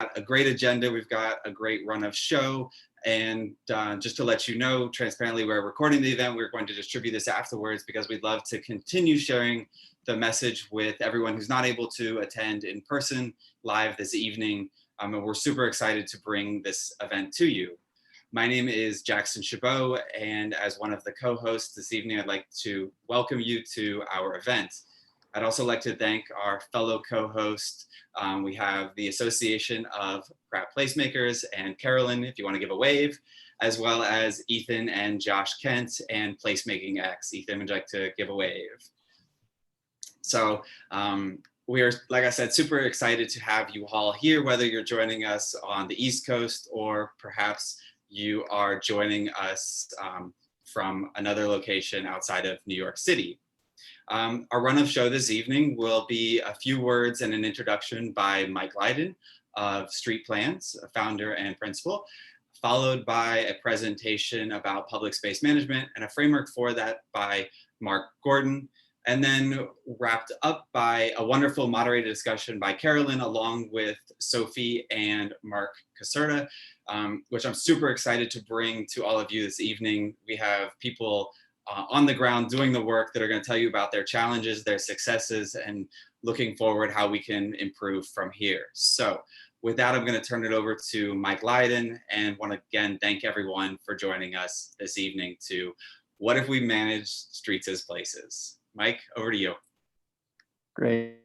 got a great agenda. We've got a great run of show. And just to let you know, transparently, we're recording the event. We're going to distribute this afterwards because we'd love to continue sharing the message with everyone who's not able to attend in person live this evening. And we're super excited to bring this event to you. My name is Jackson Chabot, and as one of the co-hosts this evening, I'd like to welcome you to our event. I'd also like to thank our fellow co-hosts. We have the Association of Pratt Placemakers and Carolyn, if you want to give a wave, as well as Ethan and Josh Kent and Placemaking X. Ethan, would you like to give a wave? So we are, like I said, super excited to have you all here, whether you're joining us on the East Coast or perhaps you are joining us from another location outside of New York City. Our run of show this evening will be a few words and an introduction by Mike Lydon of Street Plans, a founder and principal, followed by a presentation about public space management and a framework for that by Mark Gordon, and then wrapped up by a wonderful moderated discussion by Carolyn along with Sophie and Mark Caserta, which I'm super excited to bring to all of you this evening. We have people on the ground doing the work that are going to tell you about their challenges, their successes, and looking forward how we can improve from here. So with that, I'm going to turn it over to Mike Lydon and want to again thank everyone for joining us this evening to What If We Manage Streets as Places? Mike, over to you. Great.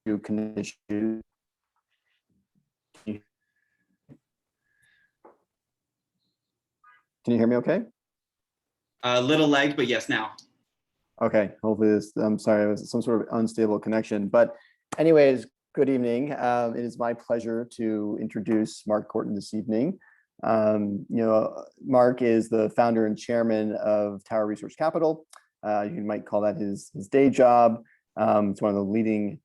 You can issue. Can you hear me okay? A little lagged, but yes, now. Okay, hopefully this, I'm sorry, it was some sort of unstable connection. But anyways, good evening. It is my pleasure to introduce Mark Gordon this evening. Mark is the founder and chairman of Tower Resource Capital. You might call that his day job. It's one of the leading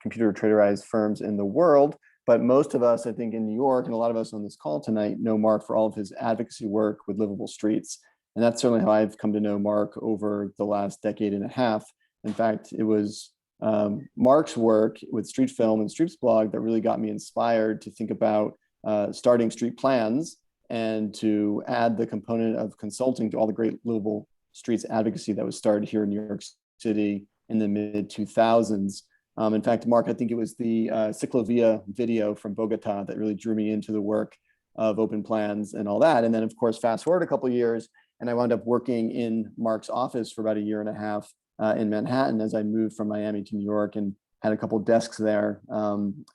computer traderized firms in the world. But most of us, I think, in New York, and a lot of us on this call tonight know Mark for all of his advocacy work with livable streets. And that's certainly how I've come to know Mark over the last decade and a half. In fact, it was Mark's work with Street Film and Streets Blog that really got me inspired to think about starting Street Plans and to add the component of consulting to all the great livable streets advocacy that was started here in New York City in the mid-2000s. In fact, Mark, I think it was the Ciclovia video from Bogota that really drew me into the work of open plans and all that. And then, of course, fast forward a couple of years, and I wound up working in Mark's office for about a year and a half in Manhattan as I moved from Miami to New York and had a couple of desks there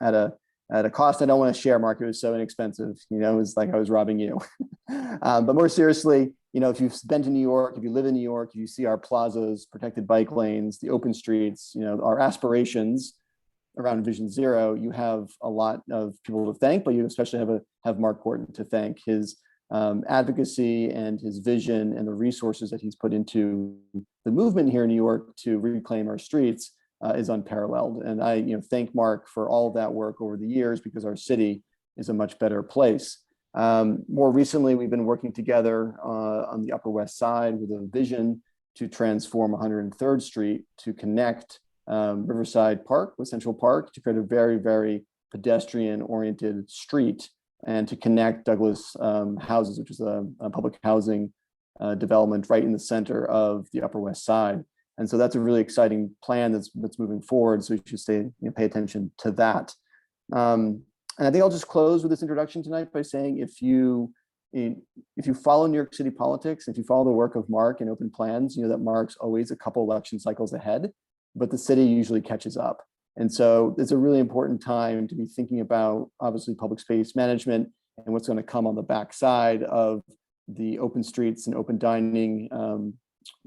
at a cost I don't want to share, Mark. It was so inexpensive. It was like I was robbing you. But more seriously, if you've been to New York, if you live in New York, you see our plazas, protected bike lanes, the open streets, our aspirations around Vision Zero, you have a lot of people to thank, but you especially have Mark Gordon to thank. His advocacy and his vision and the resources that he's put into the movement here in New York to reclaim our streets is unparalleled. And I thank Mark for all of that work over the years because our city is a much better place. More recently, we've been working together on the Upper West Side with a vision to transform 103rd Street to connect Riverside Park with Central Park to create a very, very pedestrian-oriented street and to connect Douglas Houses, which is a public housing development right in the center of the Upper West Side. And so that's a really exciting plan that's moving forward. So you should pay attention to that. And I think I'll just close with this introduction tonight by saying if you follow New York City politics, if you follow the work of Mark and open plans, you know that Mark's always a couple election cycles ahead, but the city usually catches up. And so it's a really important time to be thinking about obviously public space management and what's going to come on the backside of the open streets and open dining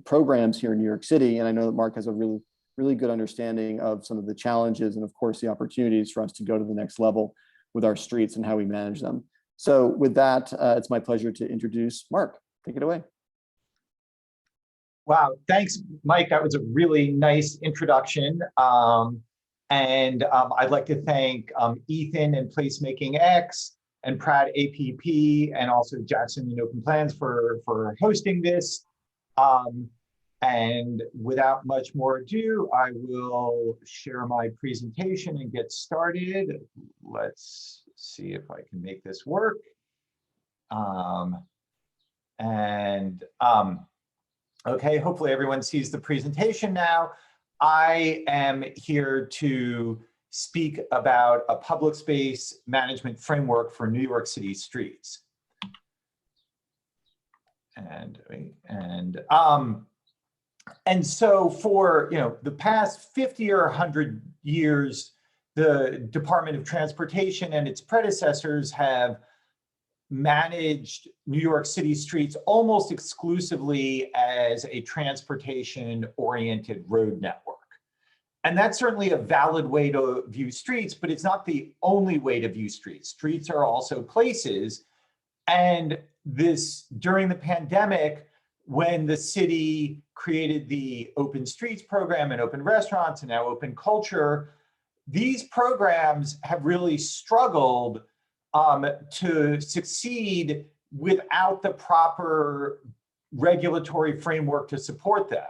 programs here in New York City. And I know that Mark has a really good understanding of some of the challenges and of course the opportunities for us to go to the next level with our streets and how we manage them. So with that, it's my pleasure to introduce Mark. Take it away. Wow, thanks, Mike. That was a really nice introduction. I'd like to thank Ethan and Placemaking X and Pratt APP and also Jackson and Open Plans for hosting this. And without much more ado, I will share my presentation and get started. Let's see if I can make this work. Okay, hopefully everyone sees the presentation now. I am here to speak about a public space management framework for New York City streets. And so for the past 50 or 100 years, the Department of Transportation and its predecessors have managed New York City streets almost exclusively as a transportation-oriented road network. And that's certainly a valid way to view streets, but it's not the only way to view streets. Streets are also places. And during the pandemic, when the city created the Open Streets program and Open Restaurants and now Open Culture, these programs have really struggled to succeed without the proper regulatory framework to support them.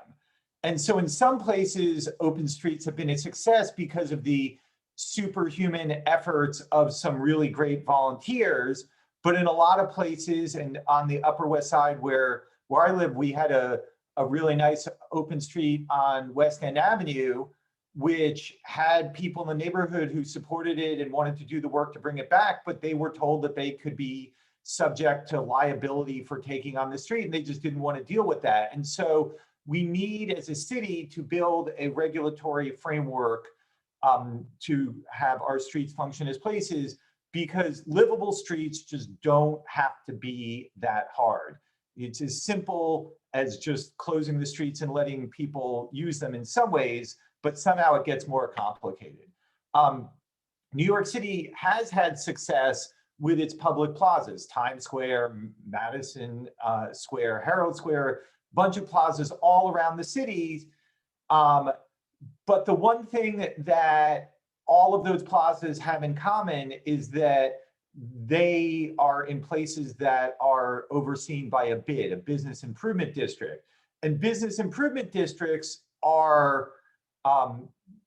And so in some places, open streets have been a success because of the superhuman efforts of some really great volunteers. But in a lot of places, and on the Upper West Side where I live, we had a really nice open street on West End Avenue, which had people in the neighborhood who supported it and wanted to do the work to bring it back, but they were told that they could be subject to liability for taking on the street, and they just didn't want to deal with that. And so we need, as a city, to build a regulatory framework to have our streets function as places, because livable streets just don't have to be that hard. It's as simple as just closing the streets and letting people use them in some ways, but somehow it gets more complicated. New York City has had success with its public plazas, Times Square, Madison Square, Herald Square, bunch of plazas all around the cities. But the one thing that all of those plazas have in common is that they are in places that are overseen by a BID, a business improvement district. And business improvement districts are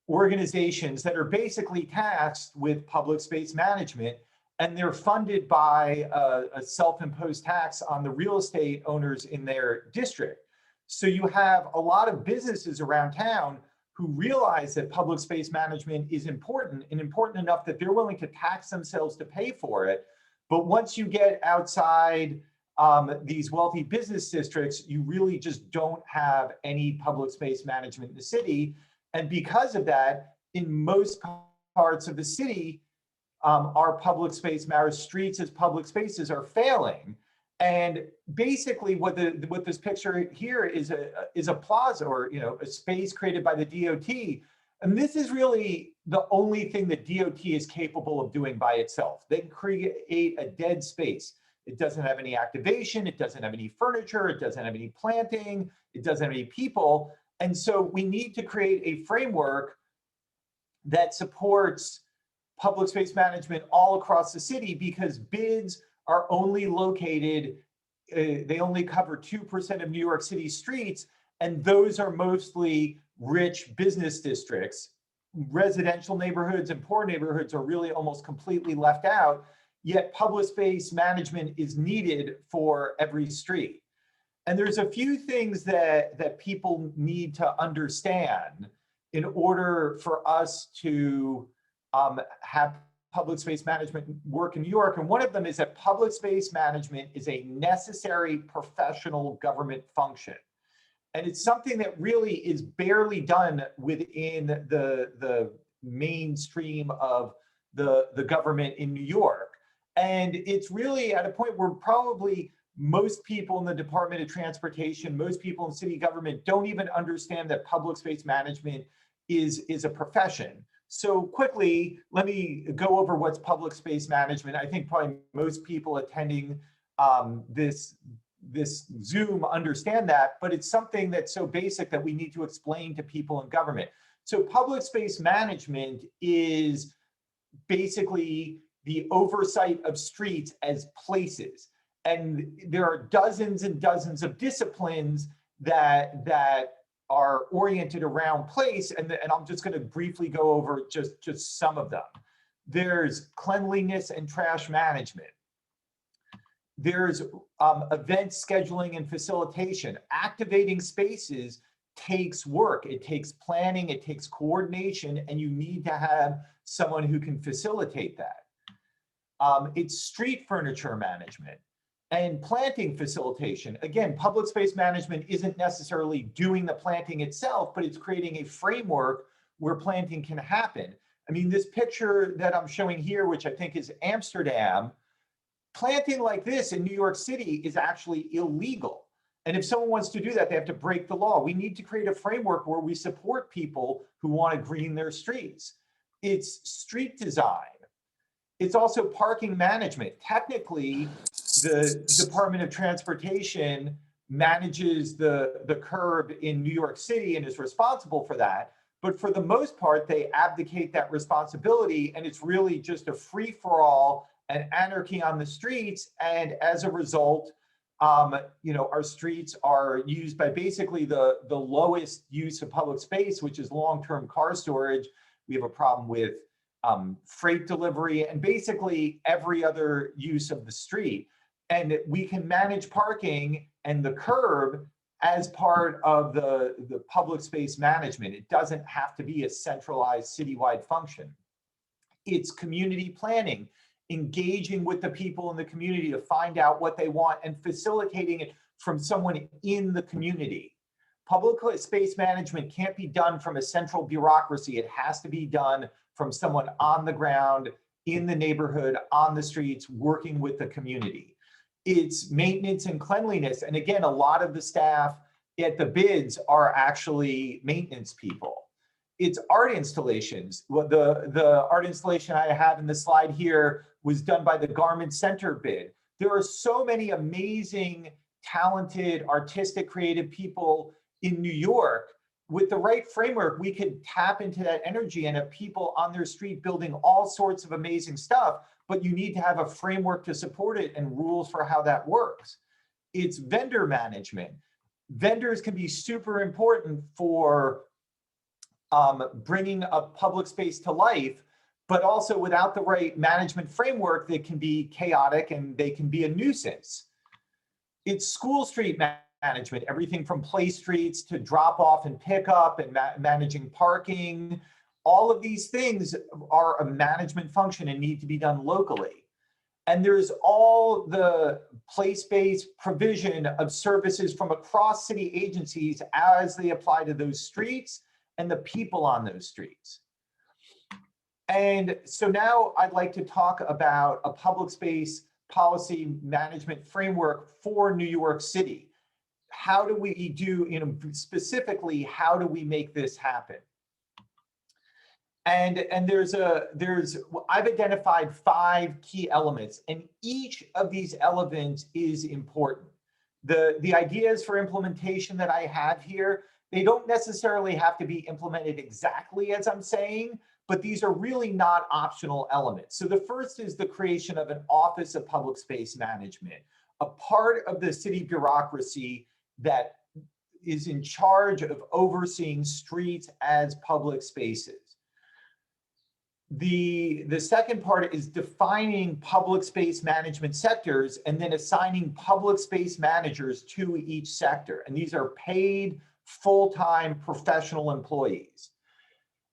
organizations that are basically tasked with public space management, and they're funded by a self-imposed tax on the real estate owners in their district. So you have a lot of businesses around town who realize that public space management is important, and important enough that they're willing to tax themselves to pay for it. But once you get outside these wealthy business districts, you really just don't have any public space management in the city. And because of that, in most parts of the city, our public space, our streets as public spaces are failing. And basically what this picture here is a plaza, or a space created by the DOT. And this is really the only thing that DOT is capable of doing by itself. They create a dead space. It doesn't have any activation, it doesn't have any furniture, it doesn't have any planting, it doesn't have any people. And so we need to create a framework that supports public space management all across the city, because BIDs are only located, they only cover 2% of New York City streets, and those are mostly rich business districts. Residential neighborhoods and poor neighborhoods are really almost completely left out, yet public space management is needed for every street. And there's a few things that people need to understand in order for us to have public space management work in New York. And one of them is that public space management is a necessary professional government function. And it's something that really is barely done within the mainstream of the government in New York. And it's really at a point where probably most people in the Department of Transportation, most people in city government don't even understand that public space management is a profession. So quickly, let me go over what's public space management. I think probably most people attending this Zoom understand that, but it's something that's so basic that we need to explain to people in government. So public space management is basically the oversight of streets as places. And there are dozens and dozens of disciplines that are oriented around place, and I'm just going to briefly go over just some of them. There's cleanliness and trash management. There's event scheduling and facilitation. Activating spaces takes work. It takes planning, it takes coordination, and you need to have someone who can facilitate that. It's street furniture management and planting facilitation. Again, public space management isn't necessarily doing the planting itself, but it's creating a framework where planting can happen. I mean, this picture that I'm showing here, which I think is Amsterdam, planting like this in New York City is actually illegal. And if someone wants to do that, they have to break the law. We need to create a framework where we support people who want to green their streets. It's street design. It's also parking management. Technically, the Department of Transportation manages the curb in New York City and is responsible for that. But for the most part, they abdicate that responsibility, and it's really just a free-for-all and anarchy on the streets. And as a result, our streets are used by basically the lowest use of public space, which is long-term car storage. We have a problem with freight delivery and basically every other use of the street. And we can manage parking and the curb as part of the public space management. It doesn't have to be a centralized citywide function. It's community planning, engaging with the people in the community to find out what they want and facilitating it from someone in the community. Public space management can't be done from a central bureaucracy. It has to be done from someone on the ground, in the neighborhood, on the streets, working with the community. It's maintenance and cleanliness. And again, a lot of the staff at the bids are actually maintenance people. It's art installations. The art installation I have in the slide here was done by the Garment Center bid. There are so many amazing, talented, artistic, creative people in New York. With the right framework, we could tap into that energy and have people on their street building all sorts of amazing stuff, but you need to have a framework to support it and rules for how that works. It's vendor management. Vendors can be super important for bringing a public space to life, but also without the right management framework, they can be chaotic and they can be a nuisance. It's school street management, everything from play streets to drop off and pick up and managing parking. All of these things are a management function and need to be done locally. And there's all the place-based provision of services from across city agencies as they apply to those streets and the people on those streets. And so now I'd like to talk about a public space policy management framework for New York City. How do we do, specifically, how do we make this happen? And I've identified 5 key elements, and each of these elements is important. The ideas for implementation that I have here, they don't necessarily have to be implemented exactly as I'm saying, but these are really not optional elements. So the first is the creation of an Office of Public Space Management, a part of the city bureaucracy that is in charge of overseeing streets as public spaces. The second part is defining public space management sectors and then assigning public space managers to each sector. And these are paid, full-time professional employees.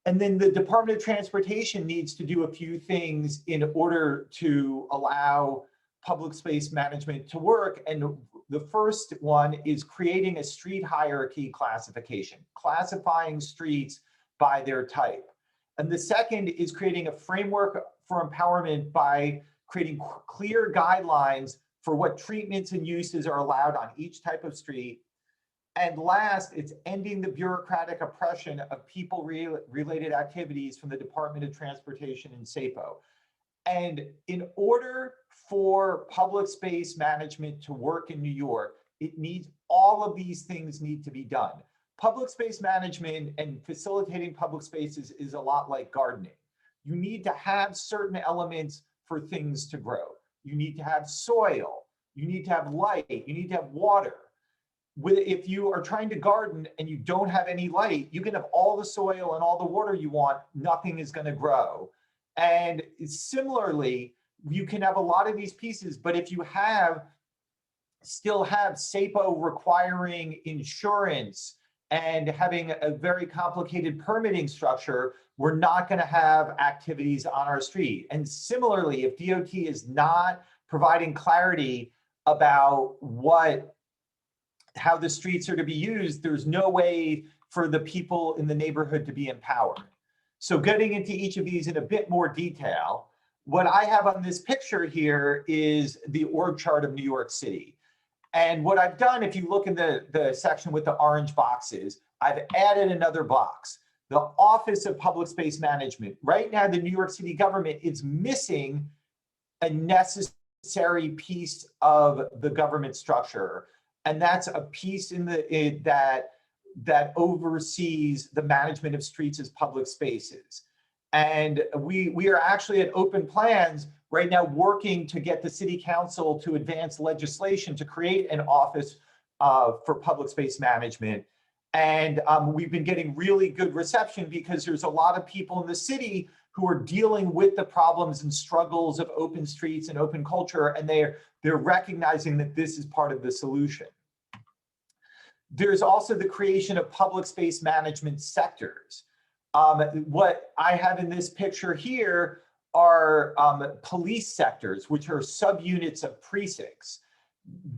And then the Department of Transportation needs to do a few things in order to allow public space management to work. And the first one is creating a street hierarchy classification, classifying streets by their type. And the second is creating a framework for empowerment by creating clear guidelines for what treatments and uses are allowed on each type of street. And last, it's ending the bureaucratic oppression of people-related activities from the Department of Transportation and SAPO. And in order for public space management to work in New York, all of these things need to be done. Public space management and facilitating public spaces is a lot like gardening. You need to have certain elements for things to grow. You need to have soil, you need to have light, you need to have water. if you are trying to garden and you don't have any light, you can have all the soil and all the water you want, nothing is going to grow. And similarly, you can have a lot of these pieces, but if you still have SAPO requiring insurance and having a very complicated permitting structure, we're not going to have activities on our street. And similarly, if DOT is not providing clarity about how the streets are to be used, there's no way for the people in the neighborhood to be empowered. So getting into each of these in a bit more detail, what I have on this picture here is the org chart of New York City. And what I've done, if you look in the section with the orange boxes, I've added another box, the Office of Public Space Management. Right now, the New York City government is missing a necessary piece of the government structure. And that's a piece that oversees the management of streets as public spaces. And we are actually at Open Plans right now working to get the city council to advance legislation to create an office for public space management. And we've been getting really good reception because there's a lot of people in the city who are dealing with the problems and struggles of open streets and open culture, and they're recognizing that this is part of the solution. There's also the creation of public space management sectors. What I have in this picture here are police sectors, which are subunits of precincts.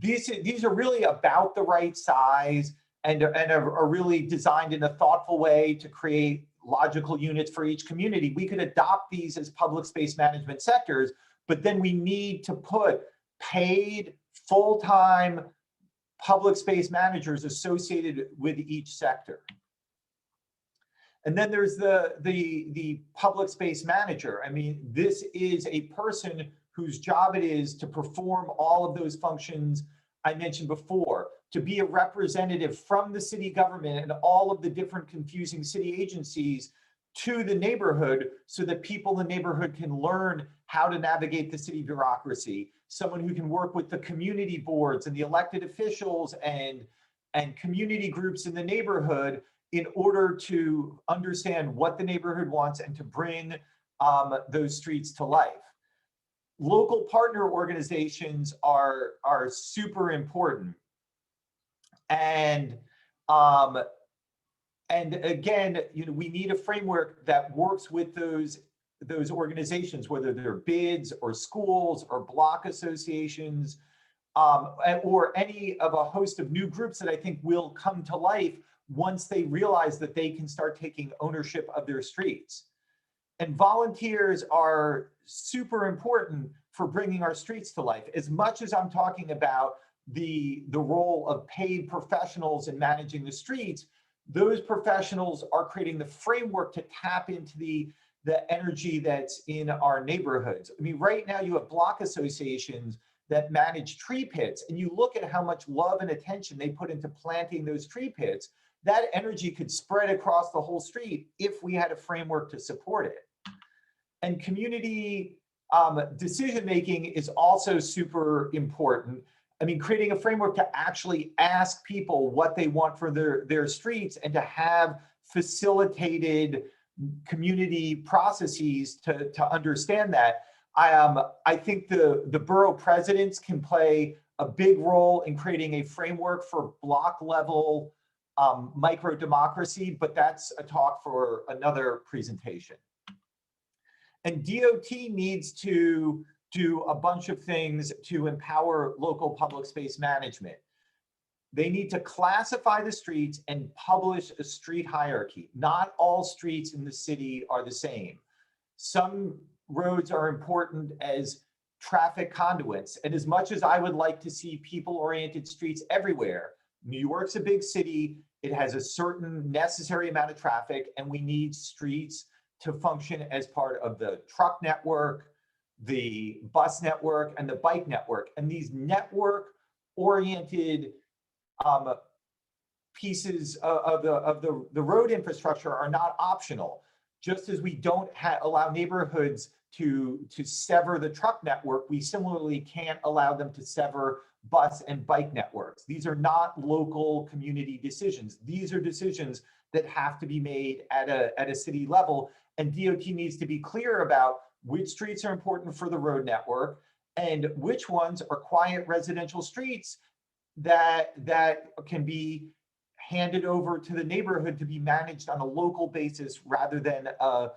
These are really about the right size and are really designed in a thoughtful way to create logical units for each community. We could adopt these as public space management sectors, but then we need to put paid full-time public space managers associated with each sector. And then there's the public space manager. I mean, this is a person whose job it is to perform all of those functions I mentioned before, to be a representative from the city government and all of the different confusing city agencies to the neighborhood so that people in the neighborhood can learn how to navigate the city bureaucracy. Someone who can work with the community boards and the elected officials and community groups in the neighborhood in order to understand what the neighborhood wants and to bring those streets to life. Local partner organizations are super important. And again, we need a framework that works with those organizations, whether they're bids or schools or block associations, or any of a host of new groups that I think will come to life once they realize that they can start taking ownership of their streets. And volunteers are super important for bringing our streets to life. As much as I'm talking about the role of paid professionals in managing the streets, those professionals are creating the framework to tap into the energy that's in our neighborhoods. I mean, right now you have block associations that manage tree pits, and you look at how much love and attention they put into planting those tree pits. That energy could spread across the whole street if we had a framework to support it. And community decision-making is also super important. I mean, creating a framework to actually ask people what they want for their streets and to have facilitated community processes to understand that. I think the borough presidents can play a big role in creating a framework for block level micro democracy, but that's a talk for another presentation. And DOT needs to do a bunch of things to empower local public space management. They need to classify the streets and publish a street hierarchy. Not all streets in the city are the same. Some roads are important as traffic conduits. And as much as I would like to see people-oriented streets everywhere, New York's a big city. It has a certain necessary amount of traffic, and we need streets to function as part of the truck network, the bus network, and the bike network. And these network-oriented pieces of the road infrastructure are not optional. Just as we don't allow neighborhoods to sever the truck network, we similarly can't allow them to sever bus and bike networks. These are not local community decisions. These are decisions that have to be made at a city level, and DOT needs to be clear about which streets are important for the road network and which ones are quiet residential streets that can be handed over to the neighborhood to be managed on a local basis rather than a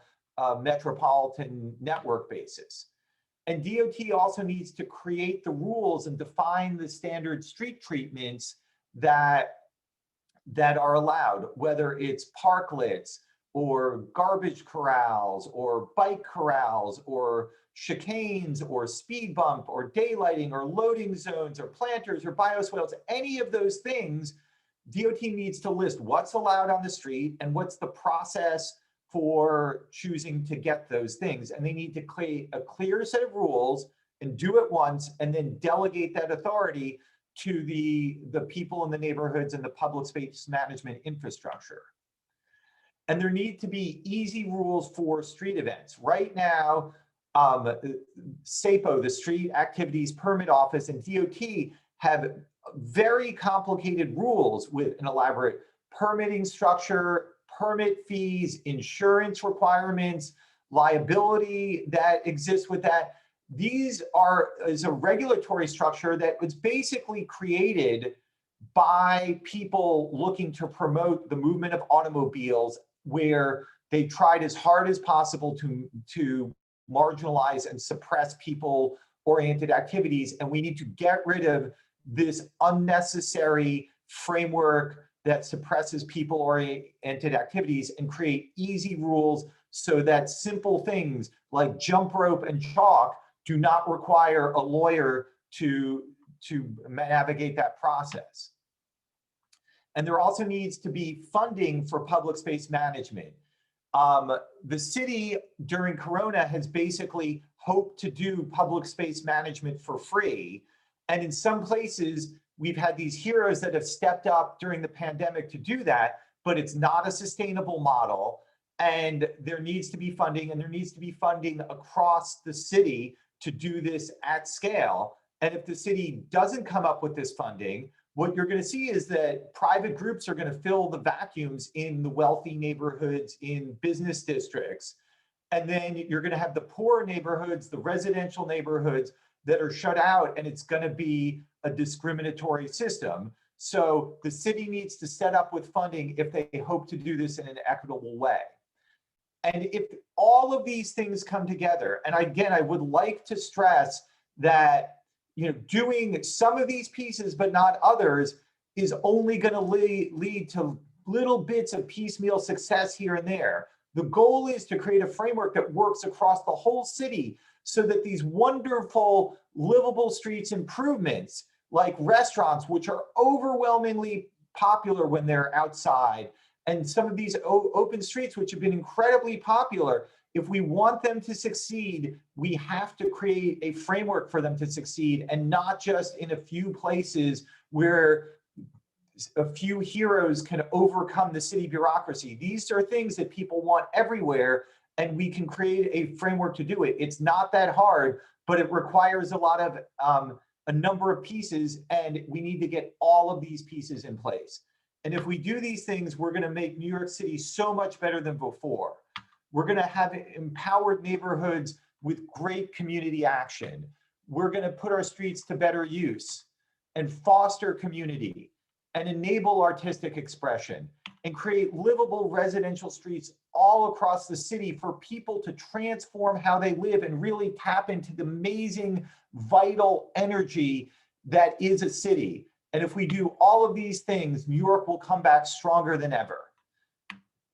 metropolitan network basis. And DOT also needs to create the rules and define the standard street treatments that are allowed, whether it's parklets or garbage corrals or bike corrals or chicanes or speed bump or daylighting or loading zones or planters or bioswales, any of those things, DOT needs to list what's allowed on the street and what's the process for choosing to get those things. And they need to create a clear set of rules and do it once and then delegate that authority to the people in the neighborhoods and the public space management infrastructure. And there need to be easy rules for street events. Right now, SAPO, the Street Activities Permit Office, and DOT have very complicated rules with an elaborate permitting structure, permit fees, insurance requirements, liability that exists with that. These is a regulatory structure that was basically created by people looking to promote the movement of automobiles, where they tried as hard as possible to marginalize and suppress people-oriented activities. And we need to get rid of this unnecessary framework that suppresses people-oriented activities and create easy rules so that simple things like jump rope and chalk do not require a lawyer to navigate that process. And there also needs to be funding for public space management. The city during Corona has basically hoped to do public space management for free. And in some places, we've had these heroes that have stepped up during the pandemic to do that, but it's not a sustainable model. And there needs to be funding, and there needs to be funding across the city to do this at scale. And if the city doesn't come up with this funding, what you're going to see is that private groups are going to fill the vacuums in the wealthy neighborhoods, in business districts. And then you're going to have the poor neighborhoods, the residential neighborhoods that are shut out, and it's going to be a discriminatory system. So the city needs to set up with funding if they hope to do this in an equitable way. And if all of these things come together, and again, I would like to stress that doing some of these pieces but not others is only going to lead to little bits of piecemeal success here and there. The goal is to create a framework that works across the whole city so that these wonderful livable streets improvements, like restaurants, which are overwhelmingly popular when they're outside, and some of these open streets, which have been incredibly popular, if we want them to succeed, we have to create a framework for them to succeed, and not just in a few places where a few heroes can overcome the city bureaucracy. These are things that people want everywhere, and we can create a framework to do it. It's not that hard, but it requires a lot of a number of pieces, and we need to get all of these pieces in place. And if we do these things, we're going to make New York City so much better than before. We're going to have empowered neighborhoods with great community action. We're going to put our streets to better use and foster community and enable artistic expression and create livable residential streets all across the city for people to transform how they live and really tap into the amazing, vital energy that is a city. And if we do all of these things, New York will come back stronger than ever.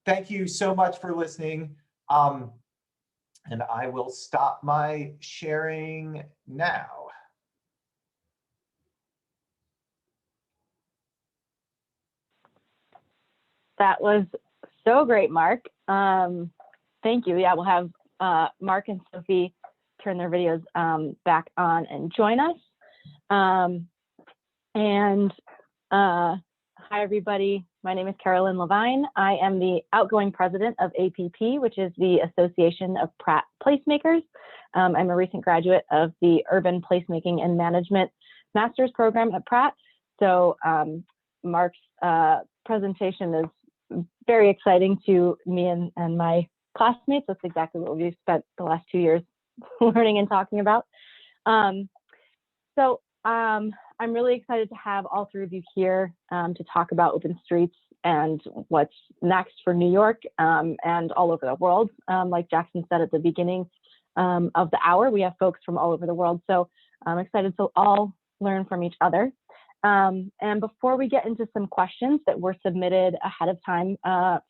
Thank you so much for listening. And I will stop my sharing now. That was so great, Mark. Thank you. Yeah, we'll have Mark and Sophie turn their videos back on and join us. Hi, everybody. My name is Carolyn Levine. I am the outgoing president of APP, which is the Association of Pratt Placemakers. I'm a recent graduate of the Urban Placemaking and Management master's program at Pratt. So Mark's presentation is very exciting to me and my classmates. That's exactly what we've spent the last 2 years learning and talking about. I'm really excited to have all three of you here to talk about open streets and what's next for New York and all over the world. Like Jackson said at the beginning of the hour, we have folks from all over the world. So I'm excited to all learn from each other. And before we get into some questions that were submitted ahead of time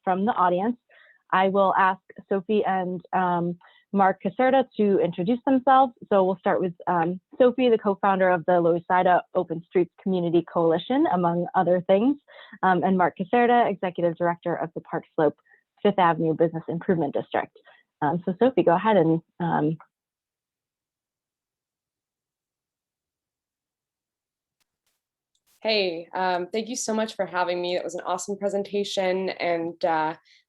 from the audience, I will ask Sophie and Mark Caserta to introduce themselves. So we'll start with Sophie, the co-founder of the Lower Open Streets Community Coalition, among other things, and Mark Caserta, executive director of the Park Slope Fifth Avenue Business Improvement District. So Sophie, go ahead and Hey, thank you so much for having me. It was an awesome presentation, and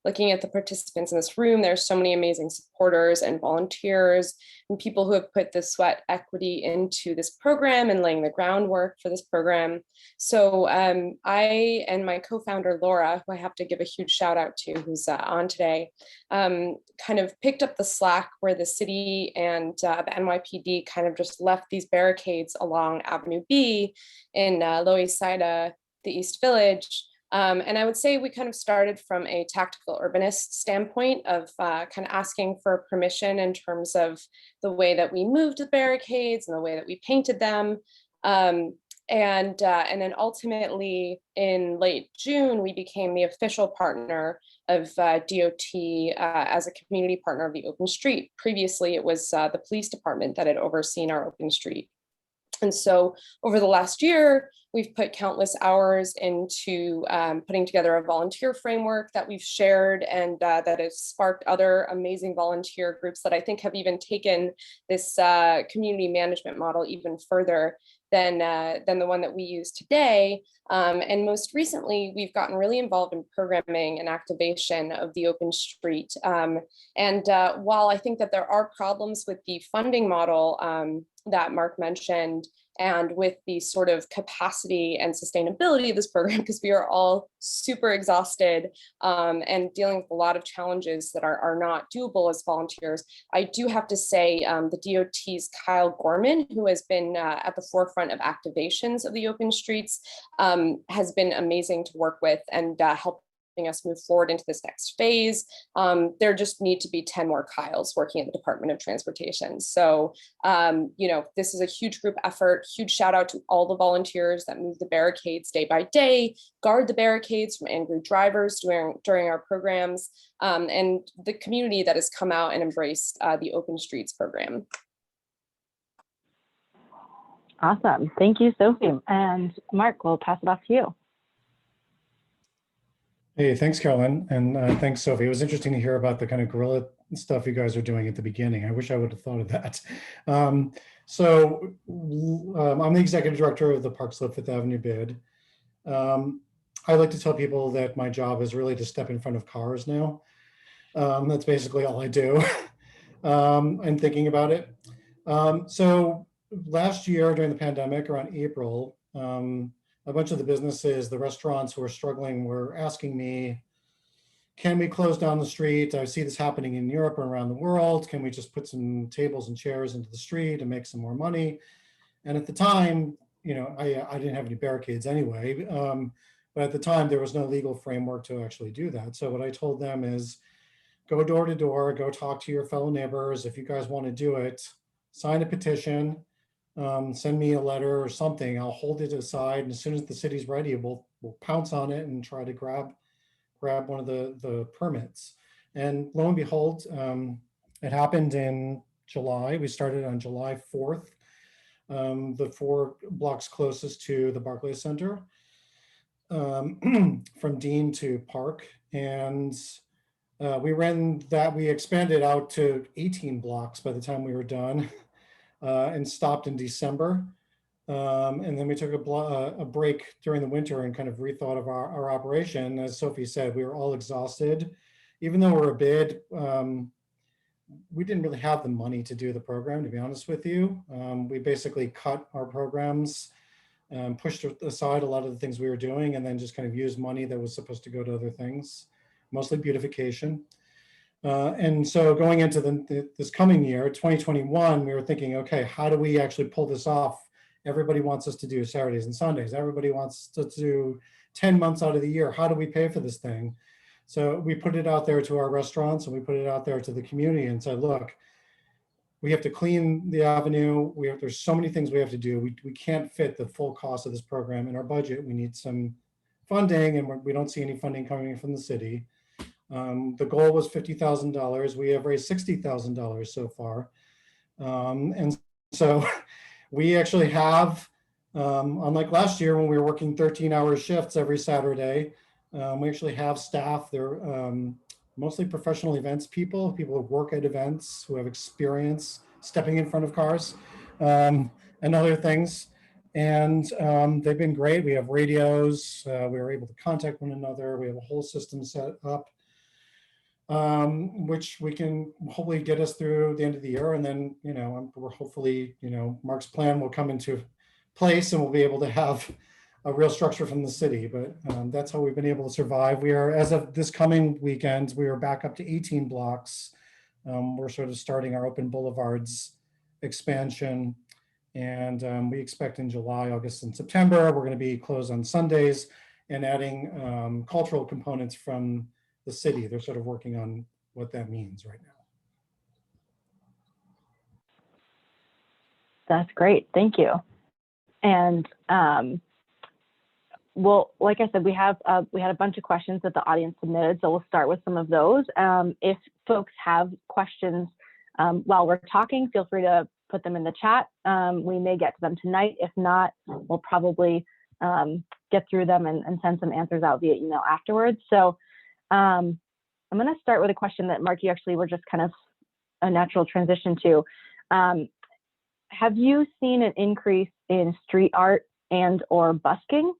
looking at the participants in this room, there's so many amazing supporters and volunteers and people who have put the sweat equity into this program and laying the groundwork for this program. So I and my co-founder, Laura, who I have to give a huge shout out to, who's on today, kind of picked up the slack where the city and the NYPD kind of just left these barricades along Avenue B in Lower East Side, the East Village. And I would say we kind of started from a tactical urbanist standpoint of kind of asking for permission in terms of the way that we moved the barricades and the way that we painted them. And then ultimately in late June, we became the official partner of DOT as a community partner of the open street. Previously, it was the police department that had overseen our open street. And so over the last year, we've put countless hours into putting together a volunteer framework that we've shared and that has sparked other amazing volunteer groups that I think have even taken this community management model even further than the one that we use today. And most recently, we've gotten really involved in programming and activation of the open street. While I think that there are problems with the funding model that Mark mentioned, and with the sort of capacity and sustainability of this program, because we are all super exhausted and dealing with a lot of challenges that are not doable as volunteers, I do have to say the DOT's Kyle Gorman, who has been at the forefront of activations of the open streets, has been amazing to work with and helping us move forward into this next phase. There just need to be 10 more Kyles working at the Department of Transportation. So, this is a huge group effort. Huge shout out to all the volunteers that move the barricades day by day, guard the barricades from angry drivers during our programs, and the community that has come out and embraced the Open Streets program. awesome. Thank you, Sophie. And Mark, we'll pass it off to you. Hey, thanks, Carolyn, and thanks, Sophie. It was interesting to hear about the kind of guerrilla stuff you guys are doing at the beginning. I wish I would have thought of that. I'm the executive director of the Park Slope Fifth Avenue bid. I like to tell people that my job is really to step in front of cars now. That's basically all I do. And thinking about it. So last year during the pandemic, around April, a bunch of the businesses, the restaurants who are struggling were asking me, can we close down the street? I see this happening in Europe and around the world. Can we just put some tables and chairs into the street and make some more money? And at the time, I didn't have any barricades anyway, but at the time there was no legal framework to actually do that. So what I told them is go door to door, go talk to your fellow neighbors. If you guys want to do it, sign a petition. Send me a letter or something. I'll hold it aside, and as soon as the city's ready, we'll pounce on it and try to grab one of the permits. And lo and behold, it happened in July. We started on July 4th, the 4 blocks closest to the Barclays Center, from Dean to Park, and we expanded out to 18 blocks by the time we were done. And stopped in December. And then we took a break during the winter and kind of rethought of our operation. As Sophie said, we were all exhausted. Even though we're a bid, we didn't really have the money to do the program, to be honest with you. We basically cut our programs pushed aside a lot of the things we were doing, and then just kind of used money that was supposed to go to other things, mostly beautification. And so going into this coming year, 2021, we were thinking, okay, how do we actually pull this off? Everybody wants us to do Saturdays and Sundays. Everybody wants to do 10 months out of the year. How do we pay for this thing? So we put it out there to our restaurants, and we put it out there to the community and said, look, we have to clean the avenue. There's so many things we have to do. We can't fit the full cost of this program in our budget. We need some funding, and we don't see any funding coming from the city. The goal was $50,000. We have raised $60,000 so far. And so we actually have, unlike last year when we were working 13-hour shifts every Saturday, we actually have staff. They're mostly professional events people who work at events, who have experience stepping in front of cars and other things. And they've been great. We have radios. We were able to contact one another. We have a whole system set up, which we can hopefully get us through the end of the year. And then, we're hopefully, Mark's plan will come into place, and we'll be able to have a real structure from the city. But that's how we've been able to survive. We are, as of this coming weekend, we are back up to 18 blocks. We're sort of starting our open boulevards expansion. And we expect in July, August, and September, we're going to be closed on Sundays and adding cultural components from the city. They're sort of working on what that means right now. That's great. Thank you. And well, like I said, we had a bunch of questions that the audience submitted, so we'll start with some of those. If folks have questions while we're talking, feel free to put them in the chat. We may get to them tonight. If not, we'll probably get through them and send some answers out via email afterwards. So I'm going to start with a question that, Mark, you actually were just kind of a natural transition to. Have you seen an increase in street art and or busking?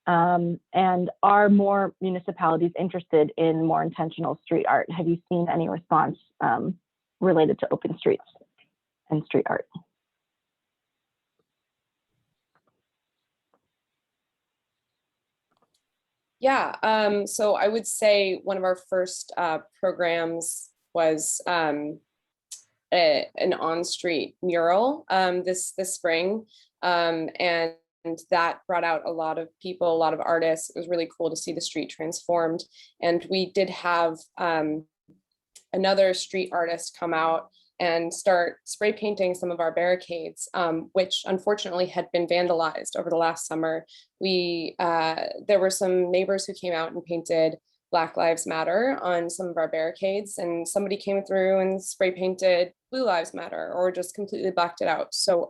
And are more municipalities interested in more intentional street art? Have you seen any response related to open streets and street art? Yeah, so I would say one of our first programs was an on-street mural this spring, and that brought out a lot of people, a lot of artists. It was really cool to see the street transformed. And we did have another street artist come out and start spray painting some of our barricades, which unfortunately had been vandalized over the last summer. There were some neighbors who came out and painted Black Lives Matter on some of our barricades, and somebody came through and spray painted Blue Lives Matter, or just completely blacked it out. So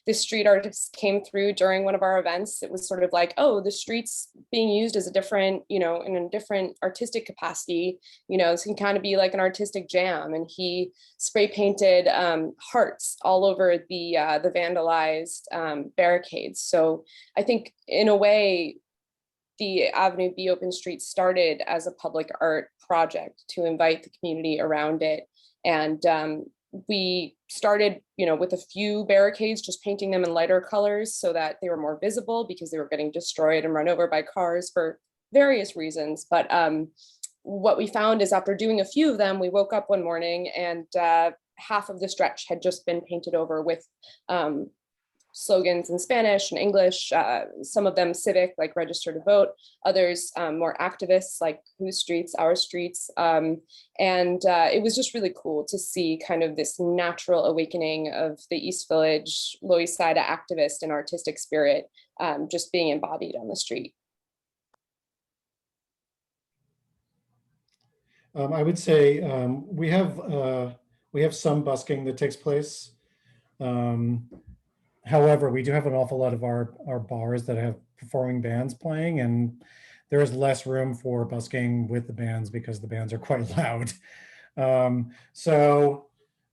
this street artist came through during one of our events. It was sort of like, oh, the street's being used as a different, in a different artistic capacity, this can kind of be like an artistic jam. And he spray painted hearts all over the vandalized barricades. So I think in a way, the Avenue B Open Street started as a public art project to invite the community around it. And we started, with a few barricades, just painting them in lighter colors so that they were more visible, because they were getting destroyed and run over by cars for various reasons. But what we found is, after doing a few of them, we woke up one morning and half of the stretch had just been painted over with slogans in Spanish and English, some of them civic, like register to vote, others more activists, like whose streets, our streets. And it was just really cool to see kind of this natural awakening of the East Village, Lower East Side activist and artistic spirit just being embodied on the street. I would say we have some busking that takes place. However, we do have an awful lot of our bars that have performing bands playing, and there is less room for busking with the bands because the bands are quite loud. So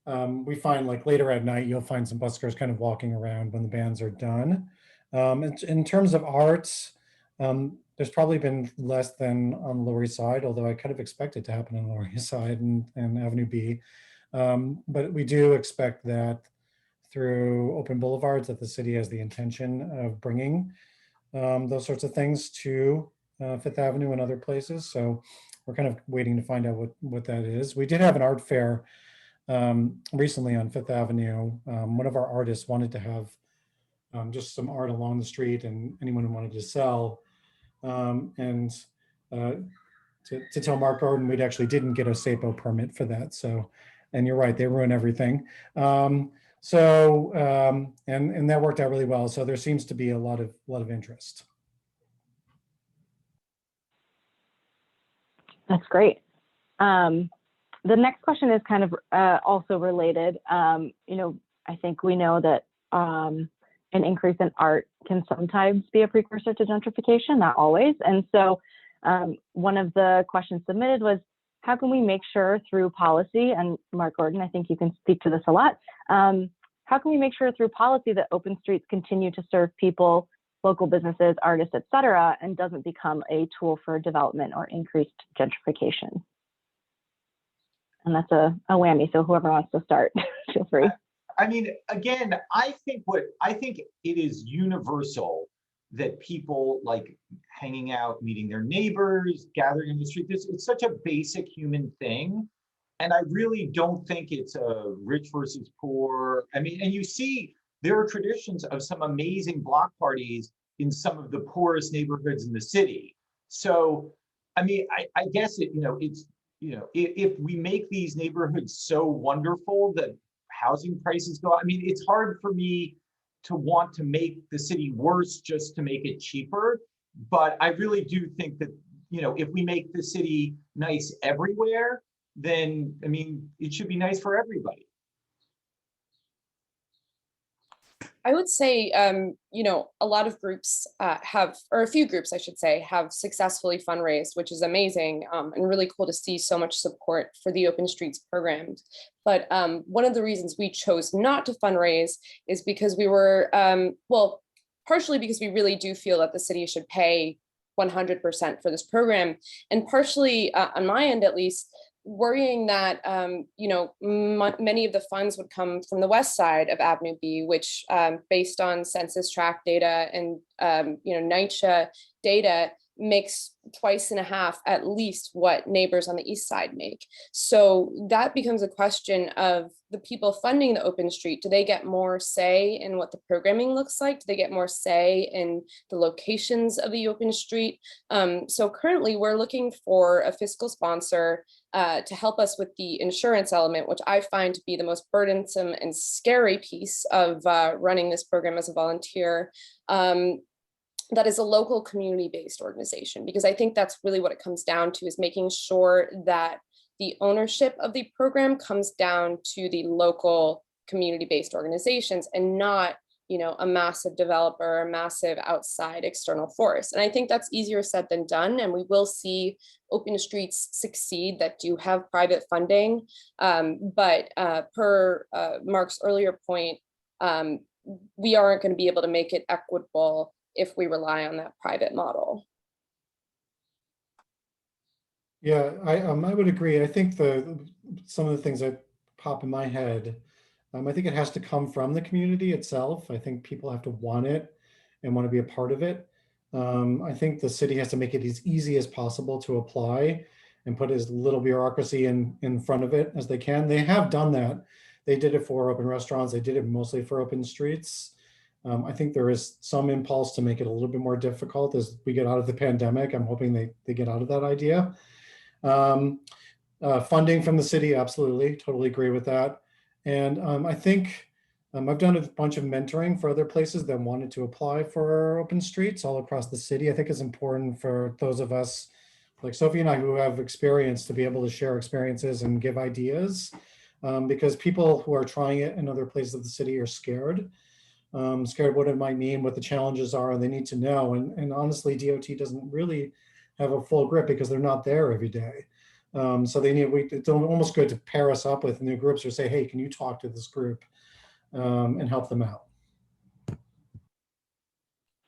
we find, like, later at night, you'll find some buskers kind of walking around when the bands are done. In terms of arts, there's probably been less than on Lower East Side, although I kind of expect it to happen on Lower East Side and Avenue B. But we do expect that through open boulevards that the city has the intention of bringing those sorts of things to Fifth Avenue and other places. So we're kind of waiting to find out what that is. We did have an art fair recently on Fifth Avenue. One of our artists wanted to have just some art along the street, and anyone who wanted to sell. And to tell Mark Gordon, we actually didn't get a SAPO permit for that. So, and you're right, they ruin everything. And that worked out really well. So there seems to be a lot of interest. That's great. The next question is kind of also related. I think we know that an increase in art can sometimes be a precursor to gentrification, not always. And so one of the questions submitted was, how can we make sure through policy, and Mark Gordon, I think you can speak to this a lot, how can we make sure through policy that open streets continue to serve people, local businesses, artists, et cetera, and doesn't become a tool for development or increased gentrification? And that's a whammy, so whoever wants to start, feel free. I mean, again, I think it is universal that people like hanging out, meeting their neighbors, gathering in the street. It's such a basic human thing. And I really don't think it's a rich versus poor. I mean, and you see, there are traditions of some amazing block parties in some of the poorest neighborhoods in the city. So, I mean, I guess if we make these neighborhoods so wonderful that housing prices go up, I mean, it's hard for me to want to make the city worse just to make it cheaper. But I really do think that, if we make the city nice everywhere, then, I mean, it should be nice for everybody. I would say, a lot of groups or a few groups, I should say, have successfully fundraised, which is amazing and really cool to see so much support for the Open Streets programs. But one of the reasons we chose not to fundraise is because we were, partially because we really do feel that the city should pay 100% for this program, and partially on my end, at least, worrying that many of the funds would come from the west side of Avenue B, which based on census tract data and NYCHA data makes twice and a half at least what neighbors on the east side make. So that becomes a question of the people funding the open street. Do they get more say in what the programming looks like? Do they get more say in the locations of the open street? So currently we're looking for a fiscal sponsor to help us with the insurance element, which I find to be the most burdensome and scary piece of running this program as a volunteer. That is a local community-based organization, because I think that's really what it comes down to, is making sure that the ownership of the program comes down to the local community-based organizations and not, a massive developer, a massive outside external force. And I think that's easier said than done. And we will see open streets succeed that do have private funding. But per Mark's earlier point, we aren't going to be able to make it equitable if we rely on that private model. Yeah, I would agree. I think some of the things that pop in my head, I think it has to come from the community itself. I think people have to want it and want to be a part of it. I think the city has to make it as easy as possible to apply and put as little bureaucracy in front of it as they can. They have done that. They did it for open restaurants. They did it mostly for open streets. I think there is some impulse to make it a little bit more difficult as we get out of the pandemic. I'm hoping they get out of that idea. Funding from the city, absolutely, totally agree with that. And I think I've done a bunch of mentoring for other places that wanted to apply for open streets all across the city. I think it's important for those of us like Sophie and I who have experience to be able to share experiences and give ideas, because people who are trying it in other places of the city are scared. Scared what it might mean, what the challenges are, and they need to know. And honestly, DOT doesn't really have a full grip because they're not there every day. So it's almost good to pair us up with new groups or say, hey, can you talk to this group and help them out?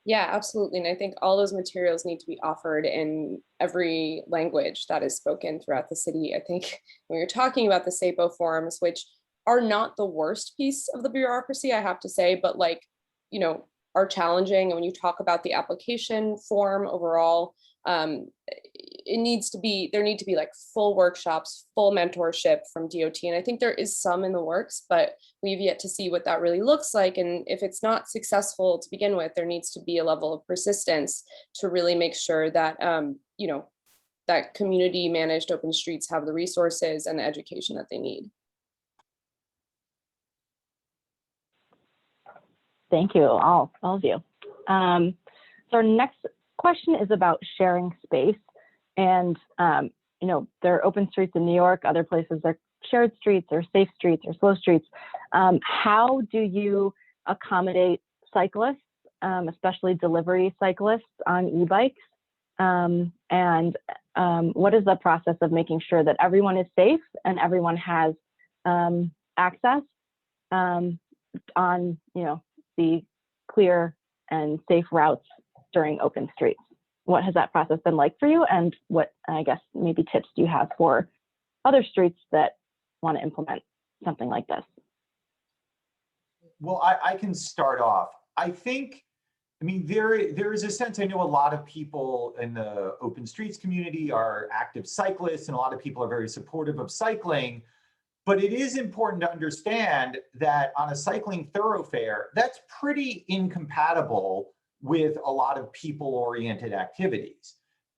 Yeah, absolutely. And I think all those materials need to be offered in every language that is spoken throughout the city. I think when you're talking about the SAPO forms, which are not the worst piece of the bureaucracy, I have to say, but like, you know, are challenging. And when you talk about the application form overall, there need to be like full workshops, full mentorship from DOT. And I think there is some in the works, but we've yet to see what that really looks like. And if it's not successful to begin with, there needs to be a level of persistence to really make sure that, you know, that community managed open streets have the resources and the education that they need. Thank you, all of you. So our next question is about sharing space. And, you know, there are open streets in New York, other places are shared streets or safe streets or slow streets. How do you accommodate cyclists, especially delivery cyclists on e-bikes? What is the process of making sure that everyone is safe and everyone has access on, you know, the clear and safe routes during open streets? What has that process been like for you? And what, I guess, maybe tips do you have for other streets that want to implement something like this? Well, I can start off. I think, I mean, there is a sense, I know a lot of people in the open streets community are active cyclists, and a lot of people are very supportive of cycling. But it is important to understand that on a cycling thoroughfare, that's pretty incompatible with a lot of people-oriented activities.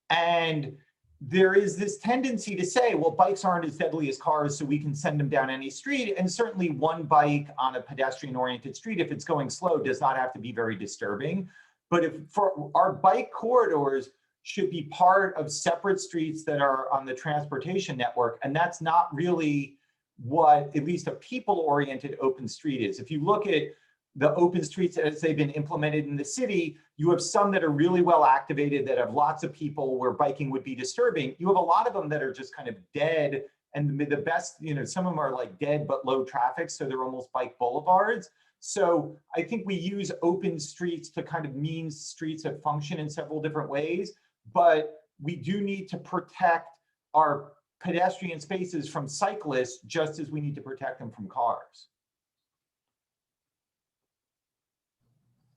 And there is this tendency to say, well, bikes aren't as deadly as cars, so we can send them down any street. And certainly one bike on a pedestrian-oriented street, if it's going slow, does not have to be very disturbing. But if for our bike corridors should be part of separate streets that are on the transportation network, and that's not really what at least a people-oriented open street is. If you look at the open streets as they've been implemented in the city, you have some that are really well activated that have lots of people where biking would be disturbing. You have a lot of them that are just kind of dead, and the best, you know, some of them are like dead but low traffic, so they're almost bike boulevards. So I think we use open streets to kind of mean streets that function in several different ways, but we do need to protect our pedestrian spaces from cyclists just as we need to protect them from cars.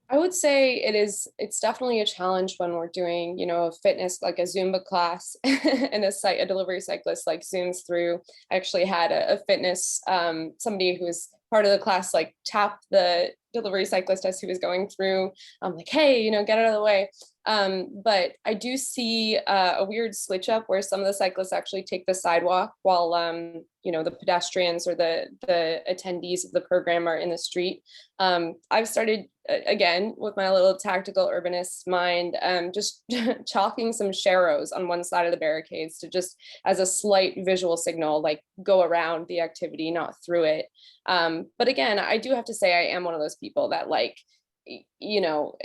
I would say it's definitely a challenge when we're doing, you know, a fitness, like a Zumba class and a delivery cyclist like zooms through. I actually had a fitness, somebody who was part of the class, like tap the delivery cyclist as he was going through. I'm like, hey, you know, get out of the way. But I do see a weird switch up where some of the cyclists actually take the sidewalk while, you know, the pedestrians or the attendees of the program are in the street. I've started, again, with my little tactical urbanist mind, just chalking some sharrows on one side of the barricades to just as a slight visual signal, like go around the activity, not through it. But again, I do have to say I am one of those people that, like, you know,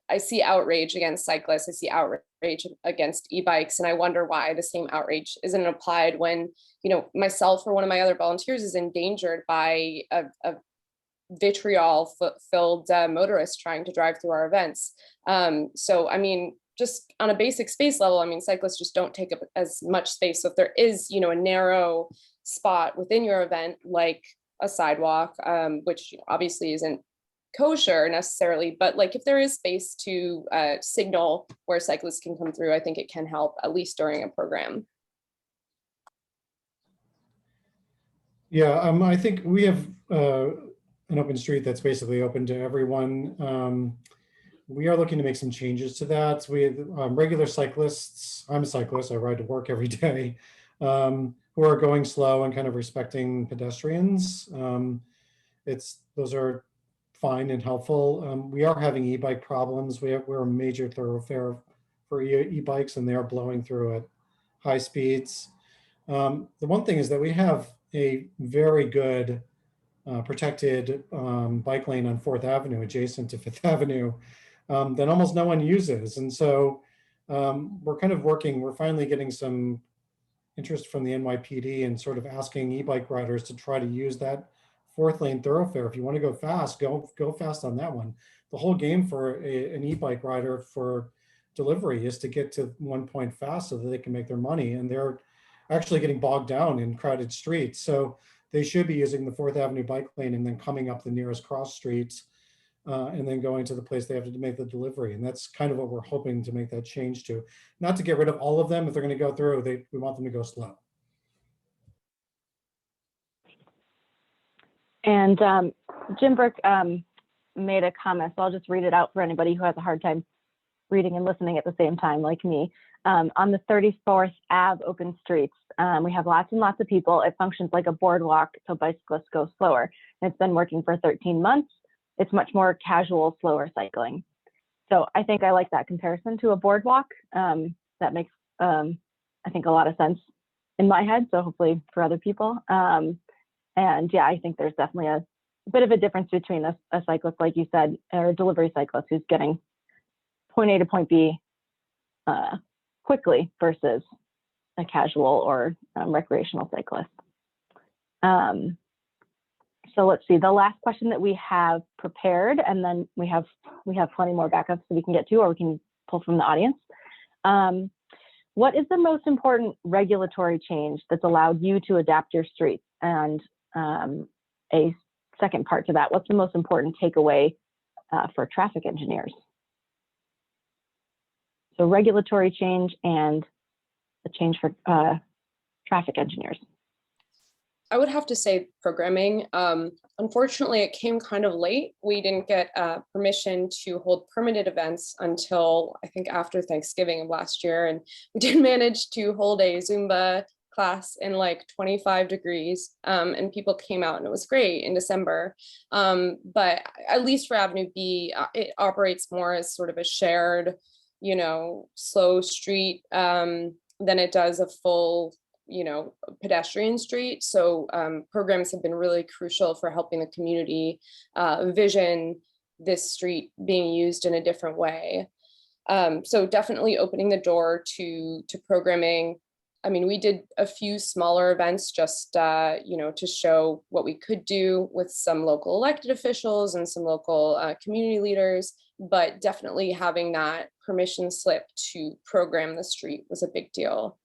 I see outrage against cyclists, I see outrage against e-bikes, and I wonder why the same outrage isn't applied when, you know, myself or one of my other volunteers is endangered by a vitriol-filled motorist trying to drive through our events. So, I mean, just on a basic space level, I mean, cyclists just don't take up as much space. So if there is, you know, a narrow spot within your event, like a sidewalk, which, you know, obviously isn't kosher necessarily, but like if there is space to signal where cyclists can come through, I think it can help, at least during a program. Yeah, I think we have an open street that's basically open to everyone. We are looking to make some changes to that. We have regular cyclists, I'm a cyclist, I ride to work every day, who are going slow and kind of respecting pedestrians. Those are fine and helpful. We are having e-bike problems. We're a major thoroughfare for e-bikes, and they are blowing through at high speeds. The one thing is that we have a very good protected bike lane on 4th Avenue adjacent to 5th Avenue that almost no one uses. And so we're kind of we're finally getting some interest from the NYPD and sort of asking e-bike riders to try to use that 4th lane thoroughfare. If you want to go fast, go fast on that one. The whole game for an e-bike rider for delivery is to get to one point fast so that they can make their money. And they're actually getting bogged down in crowded streets. So they should be using the 4th Avenue bike lane and then coming up the nearest cross streets and then going to the place they have to make the delivery. And that's kind of what we're hoping to make that change to. Not to get rid of all of them. If they're going to go through, we want them to go slow. And Jim Burke made a comment, so I'll just read it out for anybody who has a hard time reading and listening at the same time, like me. On the 34th Ave open streets, we have lots and lots of people. It functions like a boardwalk, so bicyclists go slower. And it's been working for 13 months. It's much more casual, slower cycling. So I think I like that comparison to a boardwalk. That makes, I think, a lot of sense in my head, so hopefully for other people. And yeah, I think there's definitely a bit of a difference between a cyclist, like you said, or a delivery cyclist who's getting point A to point B quickly versus a casual or recreational cyclist. So let's see, the last question that we have prepared, and then we have plenty more backups that we can get to, or we can pull from the audience. What is the most important regulatory change that's allowed you to adapt your streets? And a second part to that, what's the most important takeaway for traffic engineers? So regulatory change and a change for traffic engineers. I would have to say programming. Unfortunately, it came kind of late. We didn't get permission to hold permitted events until I think after Thanksgiving of last year. And we did manage to hold a Zumba class in like 25 degrees and people came out and it was great in December. But at least for Avenue B, it operates more as sort of a shared, slow street than it does a full pedestrian street. So programs have been really crucial for helping the community vision this street being used in a different way. So definitely opening the door to programming. I mean, we did a few smaller events just, to show what we could do with some local elected officials and some local community leaders, but definitely having that permission slip to program the street was a big deal.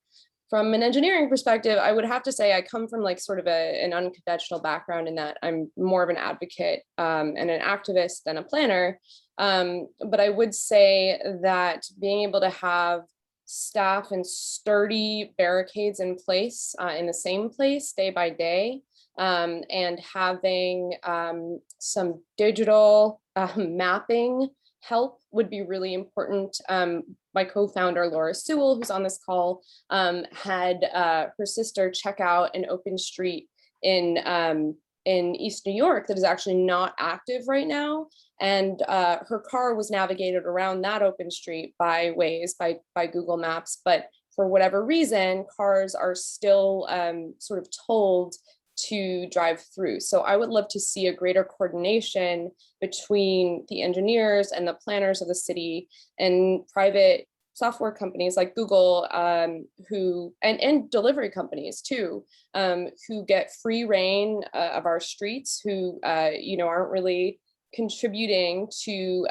From an engineering perspective, I would have to say I come from like sort of an unconventional background in that I'm more of an advocate and an activist than a planner. But I would say that being able to have staff and sturdy barricades in place in the same place day by day, and having some digital mapping help would be really important. My co-founder, Laura Sewell, who's on this call, had her sister check out an open street in East New York that is actually not active right now. And her car was navigated around that open street by Waze, by Google Maps. But for whatever reason, cars are still sort of told to drive through. So I would love to see a greater coordination between the engineers and the planners of the city and private software companies like Google, who and delivery companies too, who get free reign of our streets, who aren't really contributing to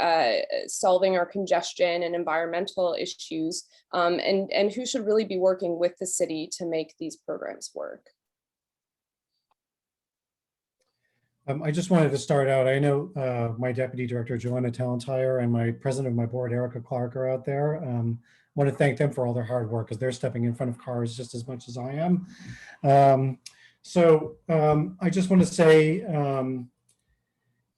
solving our congestion and environmental issues, and who should really be working with the city to make these programs work. I just wanted to start out. I know my deputy director, Joanna Talentire, and my president of my board, Erica Clark, are out there. I want to thank them for all their hard work because they're stepping in front of cars just as much as I am. I just want to say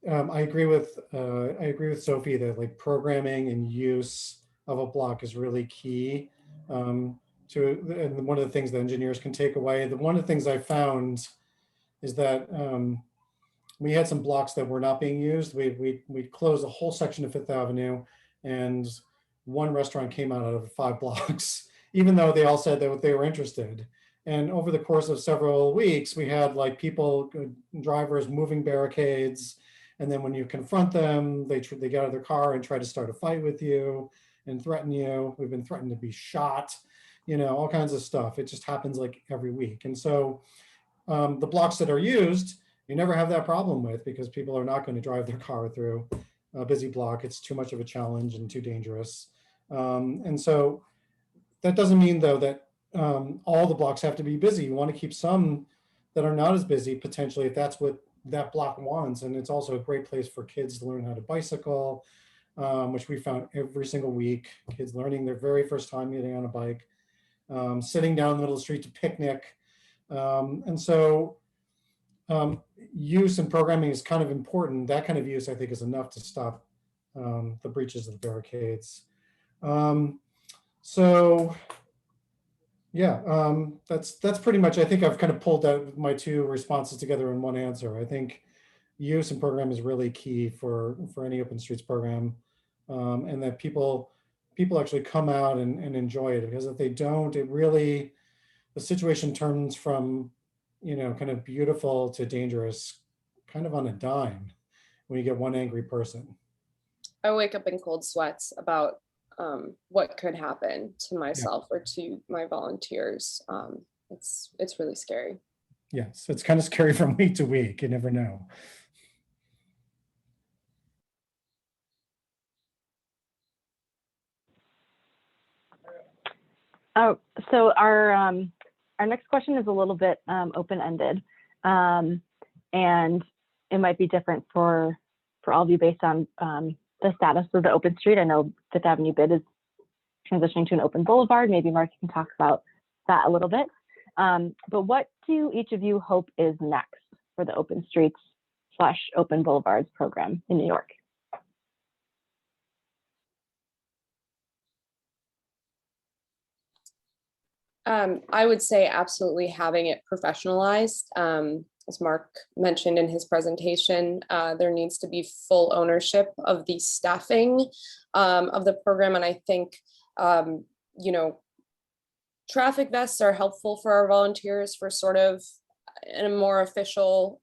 I agree with Sophie that like programming and use of a block is really key and one of the things that engineers can take away. One of the things I found is that we had some blocks that were not being used. We closed a whole section of Fifth Avenue, and one restaurant came out of 5 blocks, even though they all said that they were interested. And over the course of several weeks, we had like people, drivers moving barricades. And then when you confront them, they get out of their car and try to start a fight with you and threaten you. We've been threatened to be shot, all kinds of stuff. It just happens like every week. And so the blocks that are used, you never have that problem with because people are not going to drive their car through a busy block. It's too much of a challenge and too dangerous. And so that doesn't mean though that all the blocks have to be busy. You want to keep some that are not as busy, potentially, if that's what that block wants. And it's also a great place for kids to learn how to bicycle, which we found every single week, kids learning their very first time getting on a bike, sitting down in the middle of the street to picnic. And so use and programming is kind of important. That kind of use, I think, is enough to stop the breaches of the barricades. So yeah, that's pretty much, I think I've kind of pulled out my two responses together in one answer. I think use and program is really key for any open streets program, and that people actually come out and enjoy it, because if they don't, it really, the situation turns from, kind of beautiful to dangerous kind of on a dime when you get one angry person. I wake up in cold sweats about what could happen to myself or to my volunteers. It's really scary. Yes, it's kind of scary from week to week. You never know. Oh, so our next question is a little bit open-ended, and it might be different for all of you based on the status of the open street. I know Fifth Avenue bid is transitioning to an open boulevard. Maybe Mark can talk about that a little bit. But what do each of you hope is next for the open streets / open boulevards program in New York? I would say absolutely having it professionalized. As Mark mentioned in his presentation, there needs to be full ownership of the staffing of the program. And I think, traffic vests are helpful for our volunteers for sort of in a more official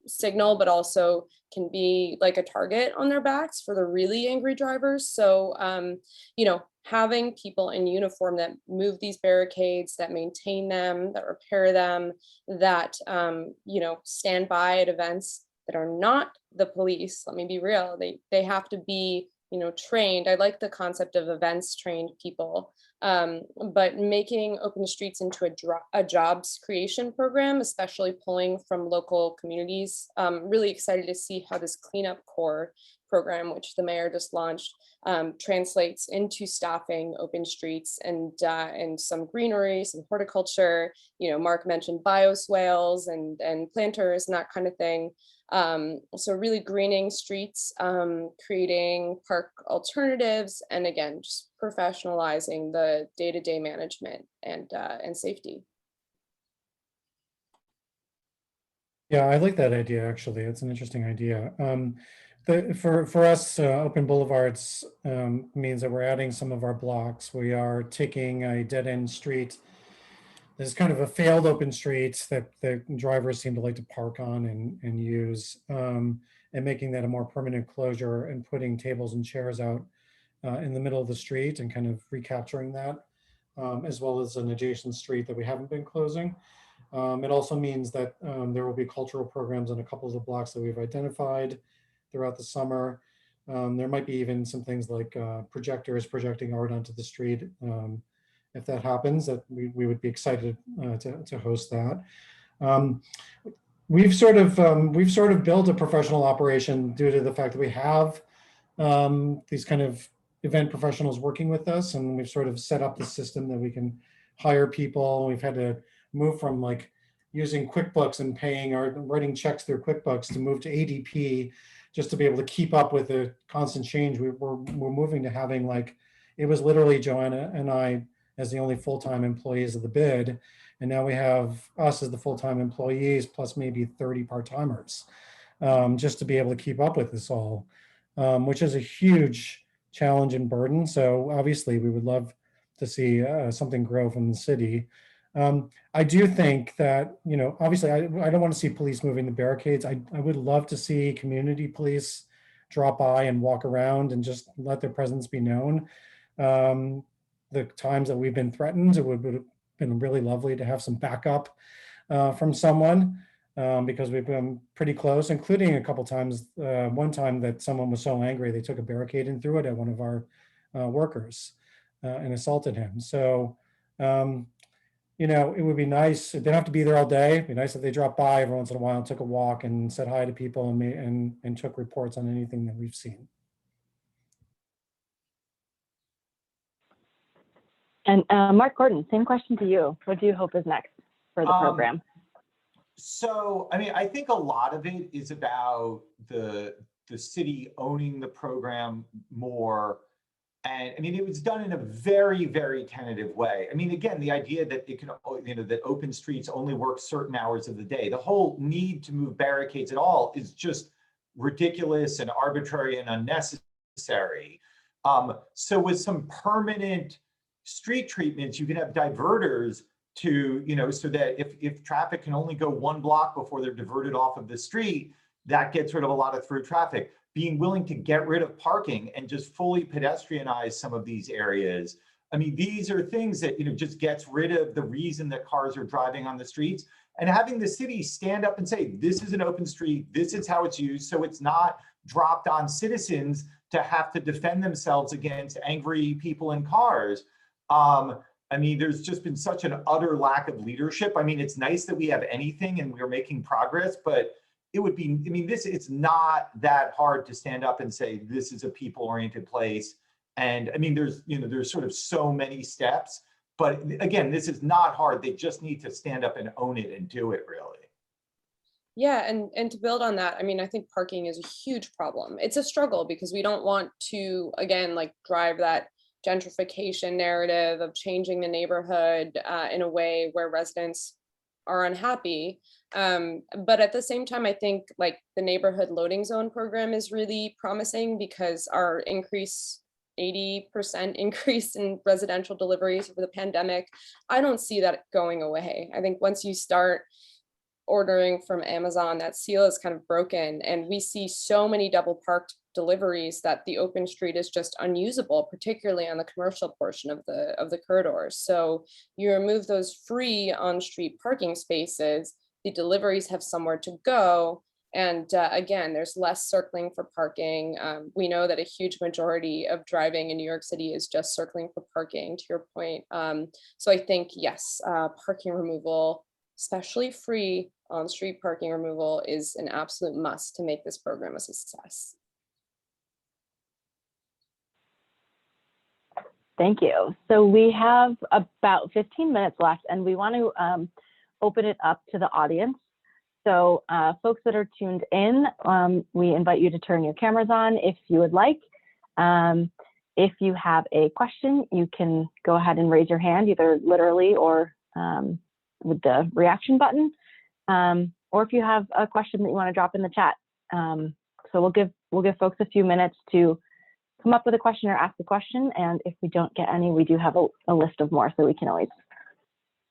signal, but also can be like a target on their backs for the really angry drivers. So, having people in uniform that move these barricades, that maintain them, that repair them, that, stand by at events that are not the police. Let me be real. They have to be, trained. I like the concept of events trained people, but making open streets into a jobs creation program, especially pulling from local communities. Really excited to see how this cleanup core program, which the mayor just launched, translates into staffing open streets and some greenery, some horticulture. Mark mentioned bioswales and planters and that kind of thing. So really greening streets, creating park alternatives, and again, just professionalizing the day-to-day management and safety. Yeah, I like that idea, actually. It's an interesting idea. For us, open boulevards means that we're adding some of our blocks. We are taking a dead-end street. This is kind of a failed open street that the drivers seem to like to park on and use, and making that a more permanent closure and putting tables and chairs out in the middle of the street and kind of recapturing that, as well as an adjacent street that we haven't been closing. It also means that there will be cultural programs on a couple of the blocks that we've identified throughout the summer. There might be even some things like projectors projecting art onto the street. If that happens, that we would be excited to host that. We've sort of built a professional operation due to the fact that we have these kind of event professionals working with us, and we've sort of set up the system that we can hire people. We've had to move from like using QuickBooks and paying or writing checks through QuickBooks to move to ADP just to be able to keep up with the constant change. We're moving to having, like, it was literally Joanna and I as the only full-time employees of the bid. And now we have us as the full-time employees plus maybe 30 part-timers, just to be able to keep up with this all, which is a huge challenge and burden. So obviously we would love to see something grow from the city. I do think that, obviously I don't want to see police moving the barricades. I would love to see community police drop by and walk around and just let their presence be known. The times that we've been threatened, it would have been really lovely to have some backup from someone, because we've been pretty close, including a couple times, one time that someone was so angry, they took a barricade and threw it at one of our workers and assaulted him. So you know, it would be nice, they don't have to be there all day. It'd be nice if they dropped by every once in a while and took a walk and said hi to people and took reports on anything that we've seen. And Mark Gordon, same question to you. What do you hope is next for the program? So, I mean, I think a lot of it is about the city owning the program more. And I mean, it was done in a very, very tentative way. I mean, again, the idea that it can, you know, that open streets only work certain hours of the day, the whole need to move barricades at all is just ridiculous and arbitrary and unnecessary. So with some permanent street treatments, you can have diverters to, you know, so that if traffic can only go one block before they're diverted off of the street, that gets rid of a lot of through traffic. Being willing to get rid of parking and just fully pedestrianize some of these areas. I mean, these are things that, you know, just gets rid of the reason that cars are driving on the streets, and having the city stand up and say, this is an open street, this is how it's used, so it's not dropped on citizens to have to defend themselves against angry people in cars. I mean, there's just been such an utter lack of leadership. I mean, it's nice that we have anything and we're making progress, but it would be, I mean, it's not that hard to stand up and say, this is a people-oriented place. And I mean, there's, you know, there's sort of so many steps, but again, this is not hard. They just need to stand up and own it and do it, really. Yeah, and to build on that, I mean, I think parking is a huge problem. It's a struggle because we don't want to, again, like drive that gentrification narrative of changing the neighborhood in a way where residents are unhappy. But at the same time, I think like the neighborhood loading zone program is really promising because our 80% increase in residential deliveries over the pandemic, I don't see that going away. I think once you start ordering from Amazon, that seal is kind of broken, and we see so many double parked deliveries that the open street is just unusable, particularly on the commercial portion of the corridors. So you remove those free on-street parking spaces, the deliveries have somewhere to go, and again, there's less circling for parking. We know that a huge majority of driving in New York City is just circling for parking, to your point. So I think, yes, parking removal, especially free on-street parking removal, is an absolute must to make this program a success. Thank you. So we have about 15 minutes left, and we want to open it up to the audience. So folks that are tuned in, we invite you to turn your cameras on if you would like. If you have a question, you can go ahead and raise your hand, either literally or with the reaction button, or if you have a question that you want to drop in the chat. So we'll give folks a few minutes to come up with a question or ask a question, and if we don't get any, we do have a list of more, so we can always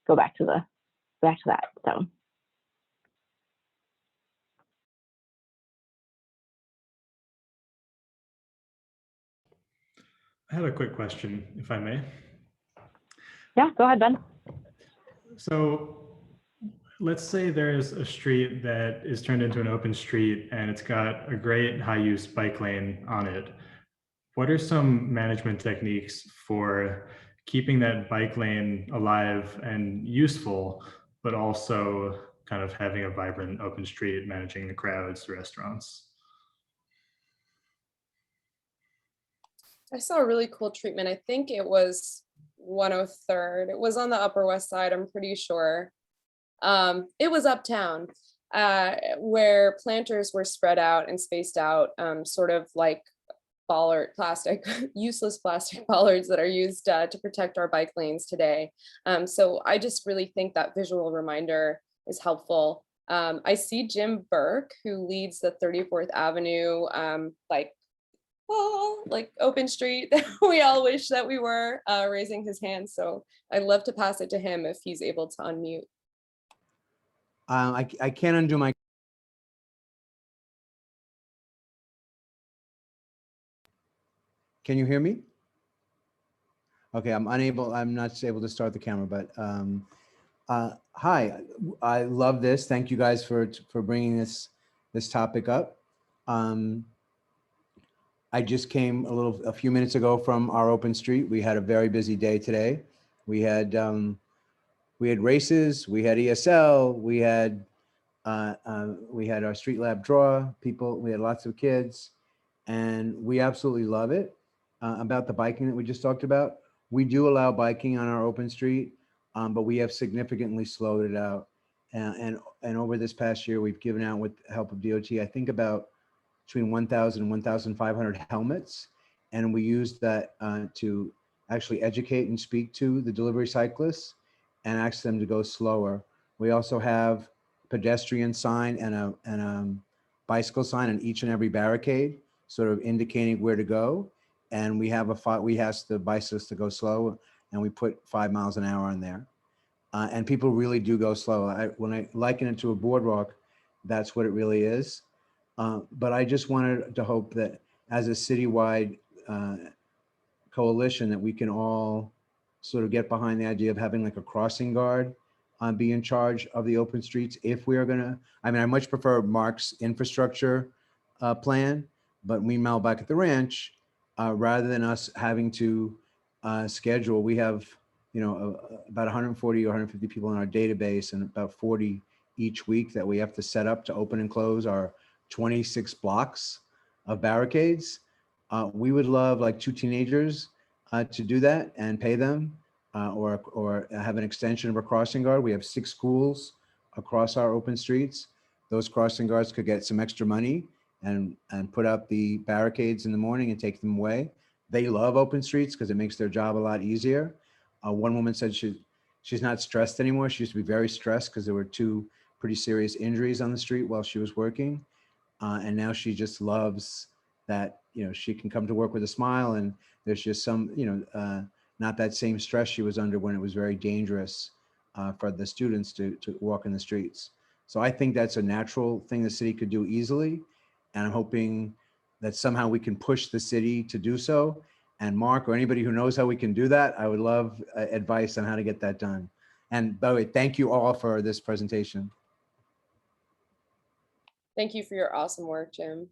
go back to that. So. I have a quick question, if I may. Yeah, go ahead, Ben. So let's say there's a street that is turned into an open street and it's got a great high-use bike lane on it. What are some management techniques for keeping that bike lane alive and useful, but also kind of having a vibrant open street, managing the crowds, the restaurants? I saw a really cool treatment. I think it was 103rd. It was on the Upper West Side, I'm pretty sure. It was uptown, where planters were spread out and spaced out, sort of like useless plastic bollards that are used to protect our bike lanes today. So I just really think that visual reminder is helpful. I see Jim Burke, who leads the 34th Avenue, like open street that we all wish that we were, raising his hand. So I'd love to pass it to him if he's able to unmute. I can't undo my. Can you hear me? Okay, I'm not able to start the camera, but hi, I love this. Thank you guys for bringing this topic up. I just came a few minutes ago from our open street. We had a very busy day today. We had we had races, we had ESL, we had our street lab draw people, we had lots of kids, and we absolutely love it. About the biking that we just talked about, we do allow biking on our open street, but we have significantly slowed it out. And over this past year, we've given out, with the help of DOT, I think about between 1,000 and 1,500 helmets. And we used that to actually educate and speak to the delivery cyclists and ask them to go slower. We also have pedestrian sign and a bicycle sign on each and every barricade, sort of indicating where to go. And we ask the bicyclists to go slow, and we put 5 miles an hour on there. And people really do go slow. When I liken it to a boardwalk, that's what it really is. But I just wanted to hope that as a citywide coalition, that we can all sort of get behind the idea of having like a crossing guard be in charge of the open streets. If we are gonna, I mean, I much prefer Mark's infrastructure plan, but meanwhile, back at the ranch, rather than us having to schedule, we have, you know, about 140 or 150 people in our database, and about 40 each week that we have to set up to open and close our 26 blocks of barricades. We would love like 2 teenagers to do that and pay them, or have an extension of a crossing guard. We have 6 schools across our open streets. Those crossing guards could get some extra money and put up the barricades in the morning and take them away. They love open streets because it makes their job a lot easier. One woman said she's not stressed anymore. She used to be very stressed because there were 2 pretty serious injuries on the street while she was working. And now she just loves that, you know, she can come to work with a smile, and there's just some, you know, not that same stress she was under when it was very dangerous for the students to walk in the streets. So I think that's a natural thing the city could do easily. And I'm hoping that somehow we can push the city to do so. And Mark, or anybody who knows how we can do that, I would love advice on how to get that done. And by the way, thank you all for this presentation. Thank you for your awesome work, Jim.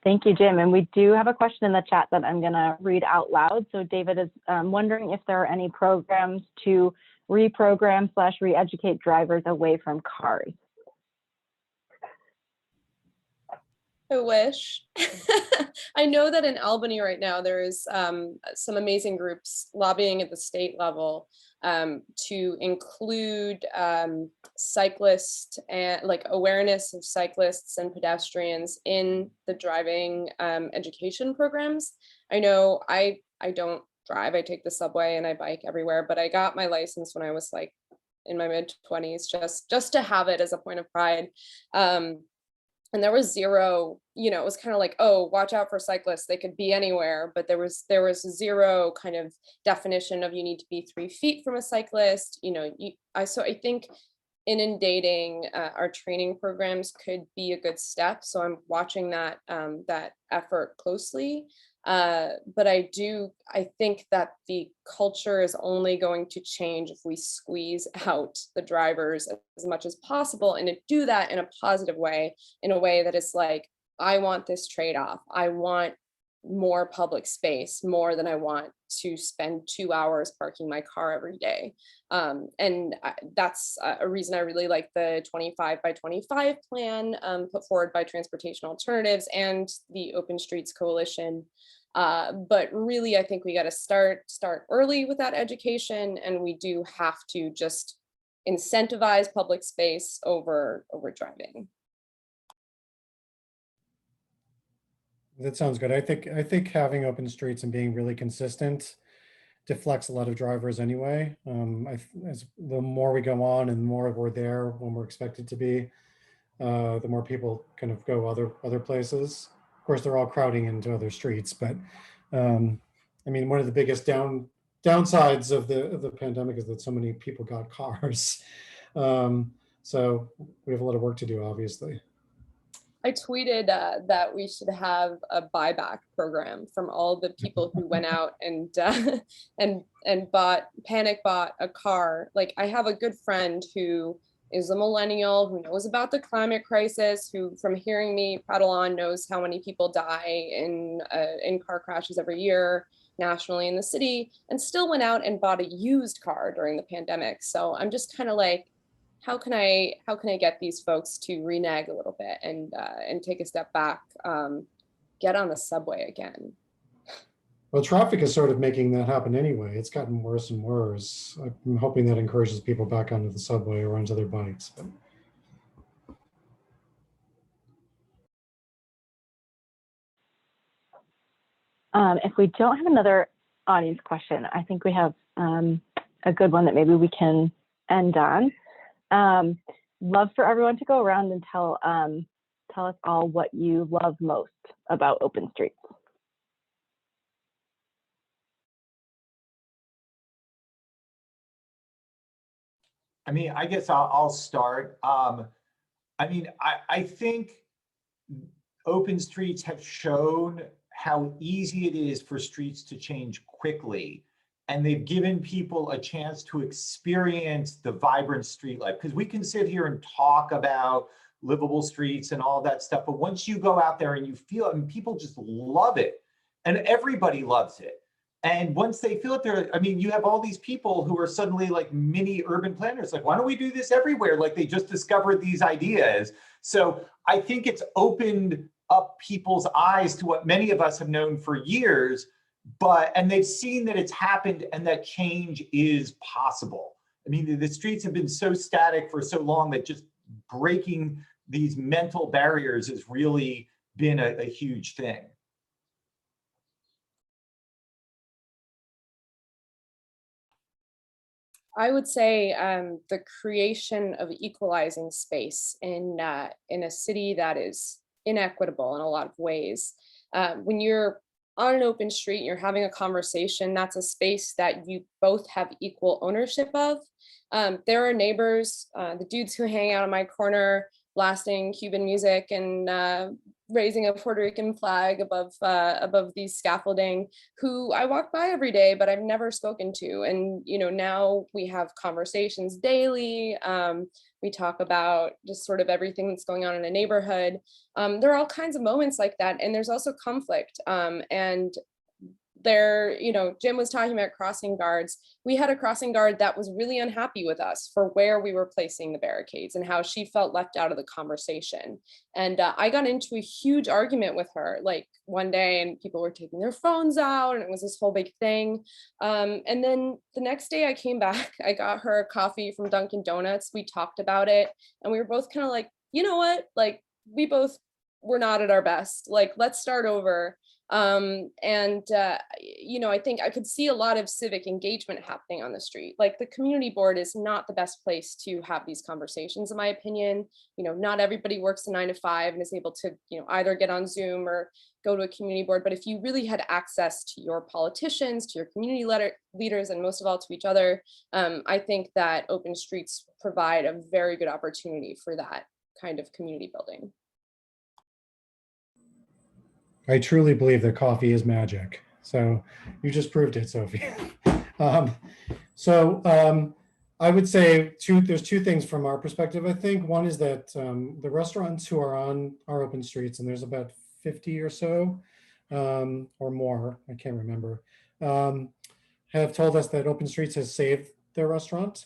Thank you, Jim. And we do have a question in the chat that I'm going to read out loud. So David is wondering if there are any programs to reprogram / re-educate drivers away from cars. I wish. I know that in Albany right now, there is some amazing groups lobbying at the state level to include cyclists and like awareness of cyclists and pedestrians in the driving education programs. I know I don't drive, I take the subway and I bike everywhere, but I got my license when I was like in my mid-20s, just to have it as a point of pride. And there was zero, you know, it was kind of like, oh, watch out for cyclists. They could be anywhere, but there was zero kind of definition of you need to be 3 feet from a cyclist. You know, so I think inundating our training programs could be a good step. So I'm watching that that effort closely. But I think that the culture is only going to change if we squeeze out the drivers as much as possible, and to do that in a positive way, in a way that is like, I want this trade-off. I want more public space, more than I want to spend 2 hours parking my car every day. And that's a reason I really like the 25 by 25 plan put forward by Transportation Alternatives and the Open Streets Coalition. But really, I think we got to start early with that education, and we do have to just incentivize public space over driving. That sounds good. I think having open streets and being really consistent deflects a lot of drivers anyway. As the more we go on and the more we're there when we're expected to be, the more people kind of go other places. Of course, they're all crowding into other streets, but I mean, one of the biggest downsides of the pandemic is that so many people got cars. So we have a lot of work to do, obviously. I tweeted that we should have a buyback program from all the people who went out and panic bought a car. Like, I have a good friend who is a millennial who knows about the climate crisis, who from hearing me prattle on knows how many people die in car crashes every year. nationally in the city and still went out and bought a used car during the pandemic. So I'm just kind of like, how can I get these folks to renege a little bit and take a step back, get on the subway again? Well, traffic is sort of making that happen anyway. It's gotten worse and worse. I'm hoping that encourages people back onto the subway or onto their bikes. But if we don't have another audience question, I think we have a good one that maybe we can end on. Love for everyone to go around and tell us all what you love most about Open Streets. I mean, I guess I'll start. I mean, I think Open Streets have shown how easy it is for streets to change quickly. And they've given people a chance to experience the vibrant street life. Because we can sit here and talk about livable streets and all that stuff, but once you go out there and you feel it, and people just love it, and everybody loves it. And once they feel it, I mean, you have all these people who are suddenly like mini urban planners, like, why don't we do this everywhere? Like they just discovered these ideas. So I think it's opened up people's eyes to what many of us have known for years, and they've seen that it's happened and that change is possible. I mean, the streets have been so static for so long that just breaking these mental barriers has really been a huge thing. I would say the creation of equalizing space in a city that is inequitable in a lot of ways. When you're on an open street, you're having a conversation, that's a space that you both have equal ownership of. There are neighbors, the dudes who hang out in my corner, blasting Cuban music and raising a Puerto Rican flag above these scaffolding, who I walk by every day, but I've never spoken to. And now we have conversations daily. We talk about just sort of everything that's going on in a neighborhood. There are all kinds of moments like that, and there's also conflict. And there, Jim was talking about crossing guards. We had a crossing guard that was really unhappy with us for where we were placing the barricades and how she felt left out of the conversation. And I got into a huge argument with her like one day, and people were taking their phones out and it was this whole big thing. And then the next day I came back, I got her a coffee from Dunkin' Donuts. We talked about it and we were both kind of like, you know what, like we both were not at our best. Like, let's start over. I think I could see a lot of civic engagement happening on the street. Like the community board is not the best place to have these conversations, in my opinion. Not everybody works a 9 to 5 and is able to, either get on Zoom or go to a community board. But if you really had access to your politicians, to your community leaders, and most of all to each other, I think that open streets provide a very good opportunity for that kind of community building. I truly believe that coffee is magic. So you just proved it, Sophie. I would say there's two things from our perspective. I think one is that the restaurants who are on our open streets, and there's about 50 or so, or more, I can't remember, have told us that Open Streets has saved their restaurant.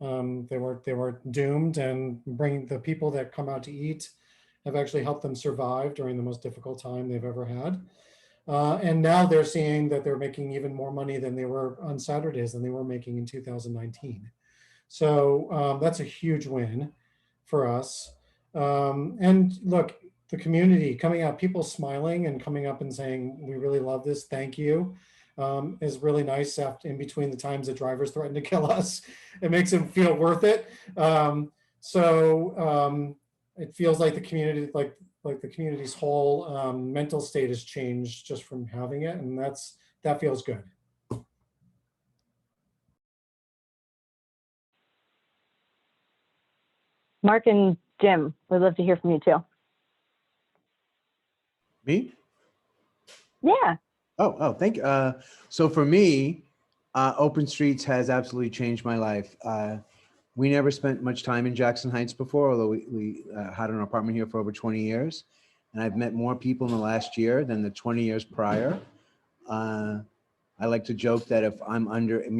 They were doomed, and bringing the people that come out to eat have actually helped them survive during the most difficult time they've ever had. And now they're seeing that they're making even more money than they were on Saturdays than they were making in 2019. So that's a huge win for us. And look, the community coming out, people smiling and coming up and saying, we really love this, thank you, is really nice after, in between the times that drivers threaten to kill us. It makes them feel worth it. It feels like the community, like the community's whole mental state has changed just from having it, and that feels good. Mark and Jim, we'd love to hear from you too. Me? Yeah. Oh, thank you. So for me, Open Streets has absolutely changed my life. We never spent much time in Jackson Heights before, although we had an apartment here for over 20 years. And I've met more people in the last year than the 20 years prior. I I like to joke that if I'm under, if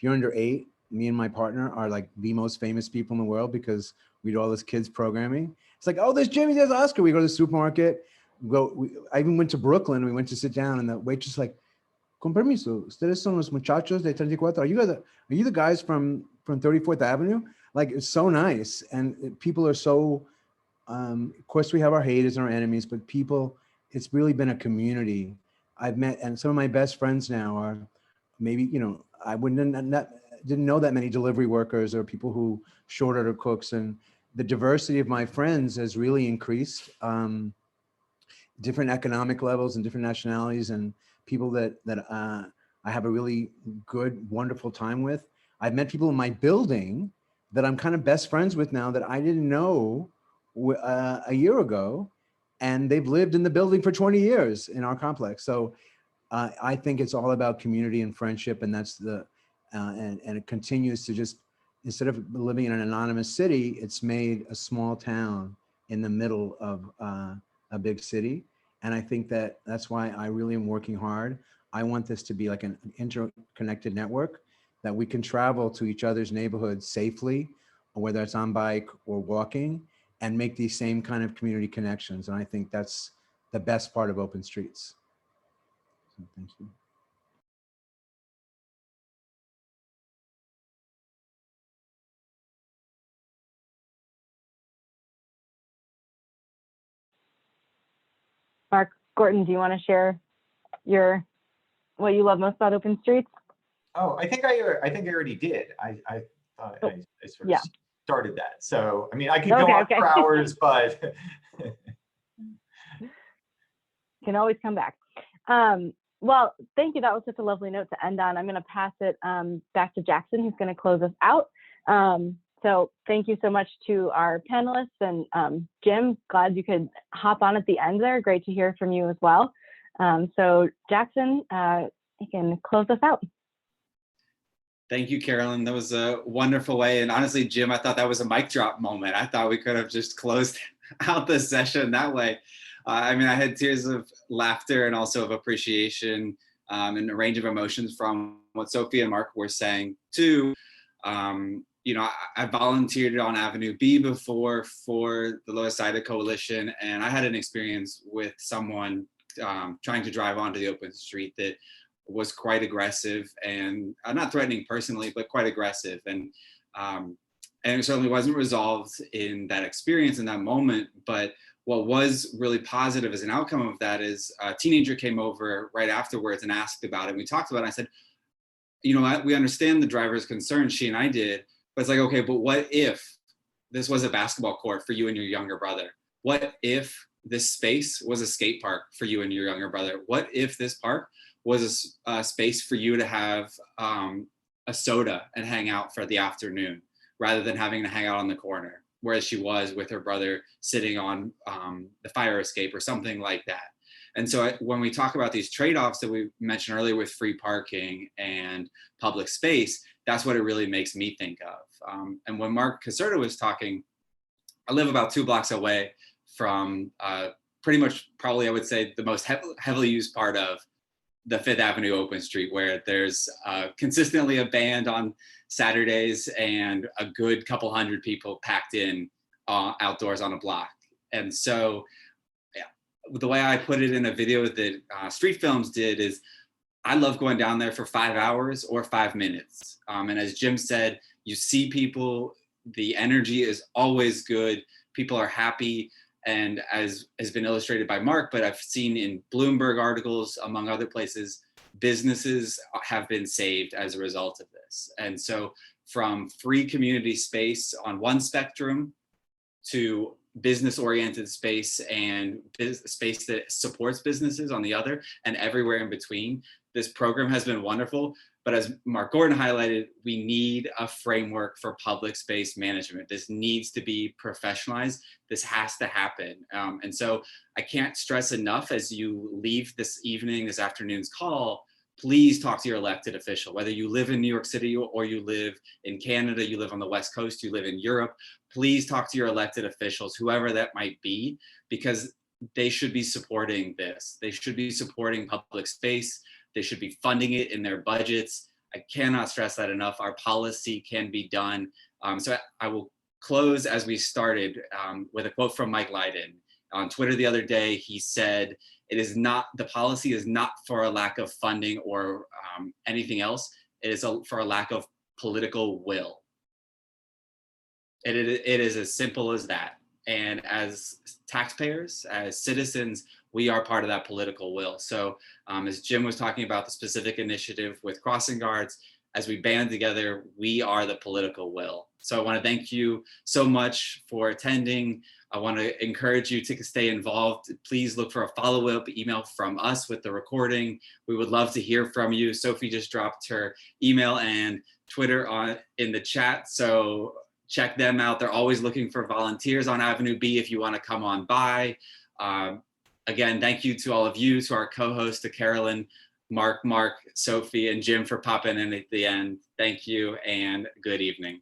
you're under 8, me and my partner are like the most famous people in the world because we do all this kids programming. It's like, oh, there's Jimmy, there's Oscar. We go to the supermarket. I even went to Brooklyn. We went to sit down, and the waitress like, con permiso, ustedes son los muchachos de 34. Are you the guys from 34th Avenue? Like, it's so nice. And people are so, of course we have our haters and our enemies, but people, it's really been a community. I've met, and some of my best friends now are maybe, I didn't know that many delivery workers or people who short order cooks, and the diversity of my friends has really increased. Different economic levels and different nationalities, and people that I have a really good, wonderful time with. I've met people in my building that I'm kind of best friends with now that I didn't know a year ago, and they've lived in the building for 20 years in our complex. So I think it's all about community and friendship, and that's and it continues to just, instead of living in an anonymous city, it's made a small town in the middle of a big city. And I think that's why I really am working hard. I want this to be like an interconnected network that we can travel to each other's neighborhoods safely, whether it's on bike or walking, and make these same kind of community connections. And I think that's the best part of Open Streets. So, thank you. Mark Gorton, do you want to share what you love most about Open Streets? Oh, I think I already did. I thought I sort of started that. So, I mean, I could go on for hours, but can always come back. Well, thank you. That was such a lovely note to end on. I'm going to pass it back to Jackson, who's going to close us out. So thank you so much to our panelists, and Jim, glad you could hop on at the end there. Great to hear from you as well. So Jackson, you can close us out. Thank you, Carolyn. That was a wonderful way. And honestly, Jim, I thought that was a mic drop moment. I thought we could have just closed out the session that way. I mean, I had tears of laughter and also of appreciation and a range of emotions from what Sophie and Mark were saying too. I volunteered on Avenue B before for the Lower Sida Coalition, and I had an experience with someone trying to drive onto the open street that was quite aggressive, and not threatening personally, but quite aggressive. And it certainly wasn't resolved in that experience in that moment. But what was really positive as an outcome of that is a teenager came over right afterwards and asked about it. We talked about it. I said, we understand the driver's concern, she and I did, but it's like, okay, but what if this was a basketball court for you and your younger brother? What if this space was a skate park for you and your younger brother? What if this park was a space for you to have a soda and hang out for the afternoon, rather than having to hang out on the corner, whereas she was with her brother sitting on the fire escape or something like that? And so when we talk about these trade-offs that we mentioned earlier with free parking and public space, that's what it really makes me think of. And when Mark Caserta was talking, I live about 2 blocks away from pretty much, probably I would say, the most heavily used part of the Fifth Avenue open street, where there's consistently a band on Saturdays and a good couple hundred people packed in outdoors on a block. And so the way I put it in a video that Street Films did is, I love going down there for 5 hours or 5 minutes. And as Jim said, you see people, the energy is always good. People are happy. And as has been illustrated by Mark, but I've seen in Bloomberg articles, among other places, businesses have been saved as a result of this. And so from free community space on one spectrum to business-oriented space and space that supports businesses on the other, and everywhere in between, this program has been wonderful. But as Mark Gordon highlighted, we need a framework for public space management. This needs to be professionalized. This has to happen. And so I can't stress enough, as you leave this afternoon's call, please talk to your elected official. Whether you live in New York City or you live in Canada, you live on the West Coast, you live in Europe, please talk to your elected officials, whoever that might be, because they should be supporting this. They should be supporting public space. They should be funding it in their budgets. I cannot stress that enough. Our policy can be done. So I will close as we started with a quote from Mike Lydon. On Twitter the other day, he said, the policy is not for a lack of funding or anything else. It is for a lack of political will. It is as simple as that. And as taxpayers, as citizens, we are part of that political will. So as Jim was talking about the specific initiative with crossing guards, as we band together, we are the political will. So I want to thank you so much for attending. I want to encourage you to stay involved. Please look for a follow-up email from us with the recording. We would love to hear from you. Sophie just dropped her email and Twitter in the chat. So check them out. They're always looking for volunteers on Avenue B if you want to come on by. Again, thank you to all of you, to our co-hosts, to Carolyn, Mark, Sophie, and Jim for popping in at the end. Thank you and good evening.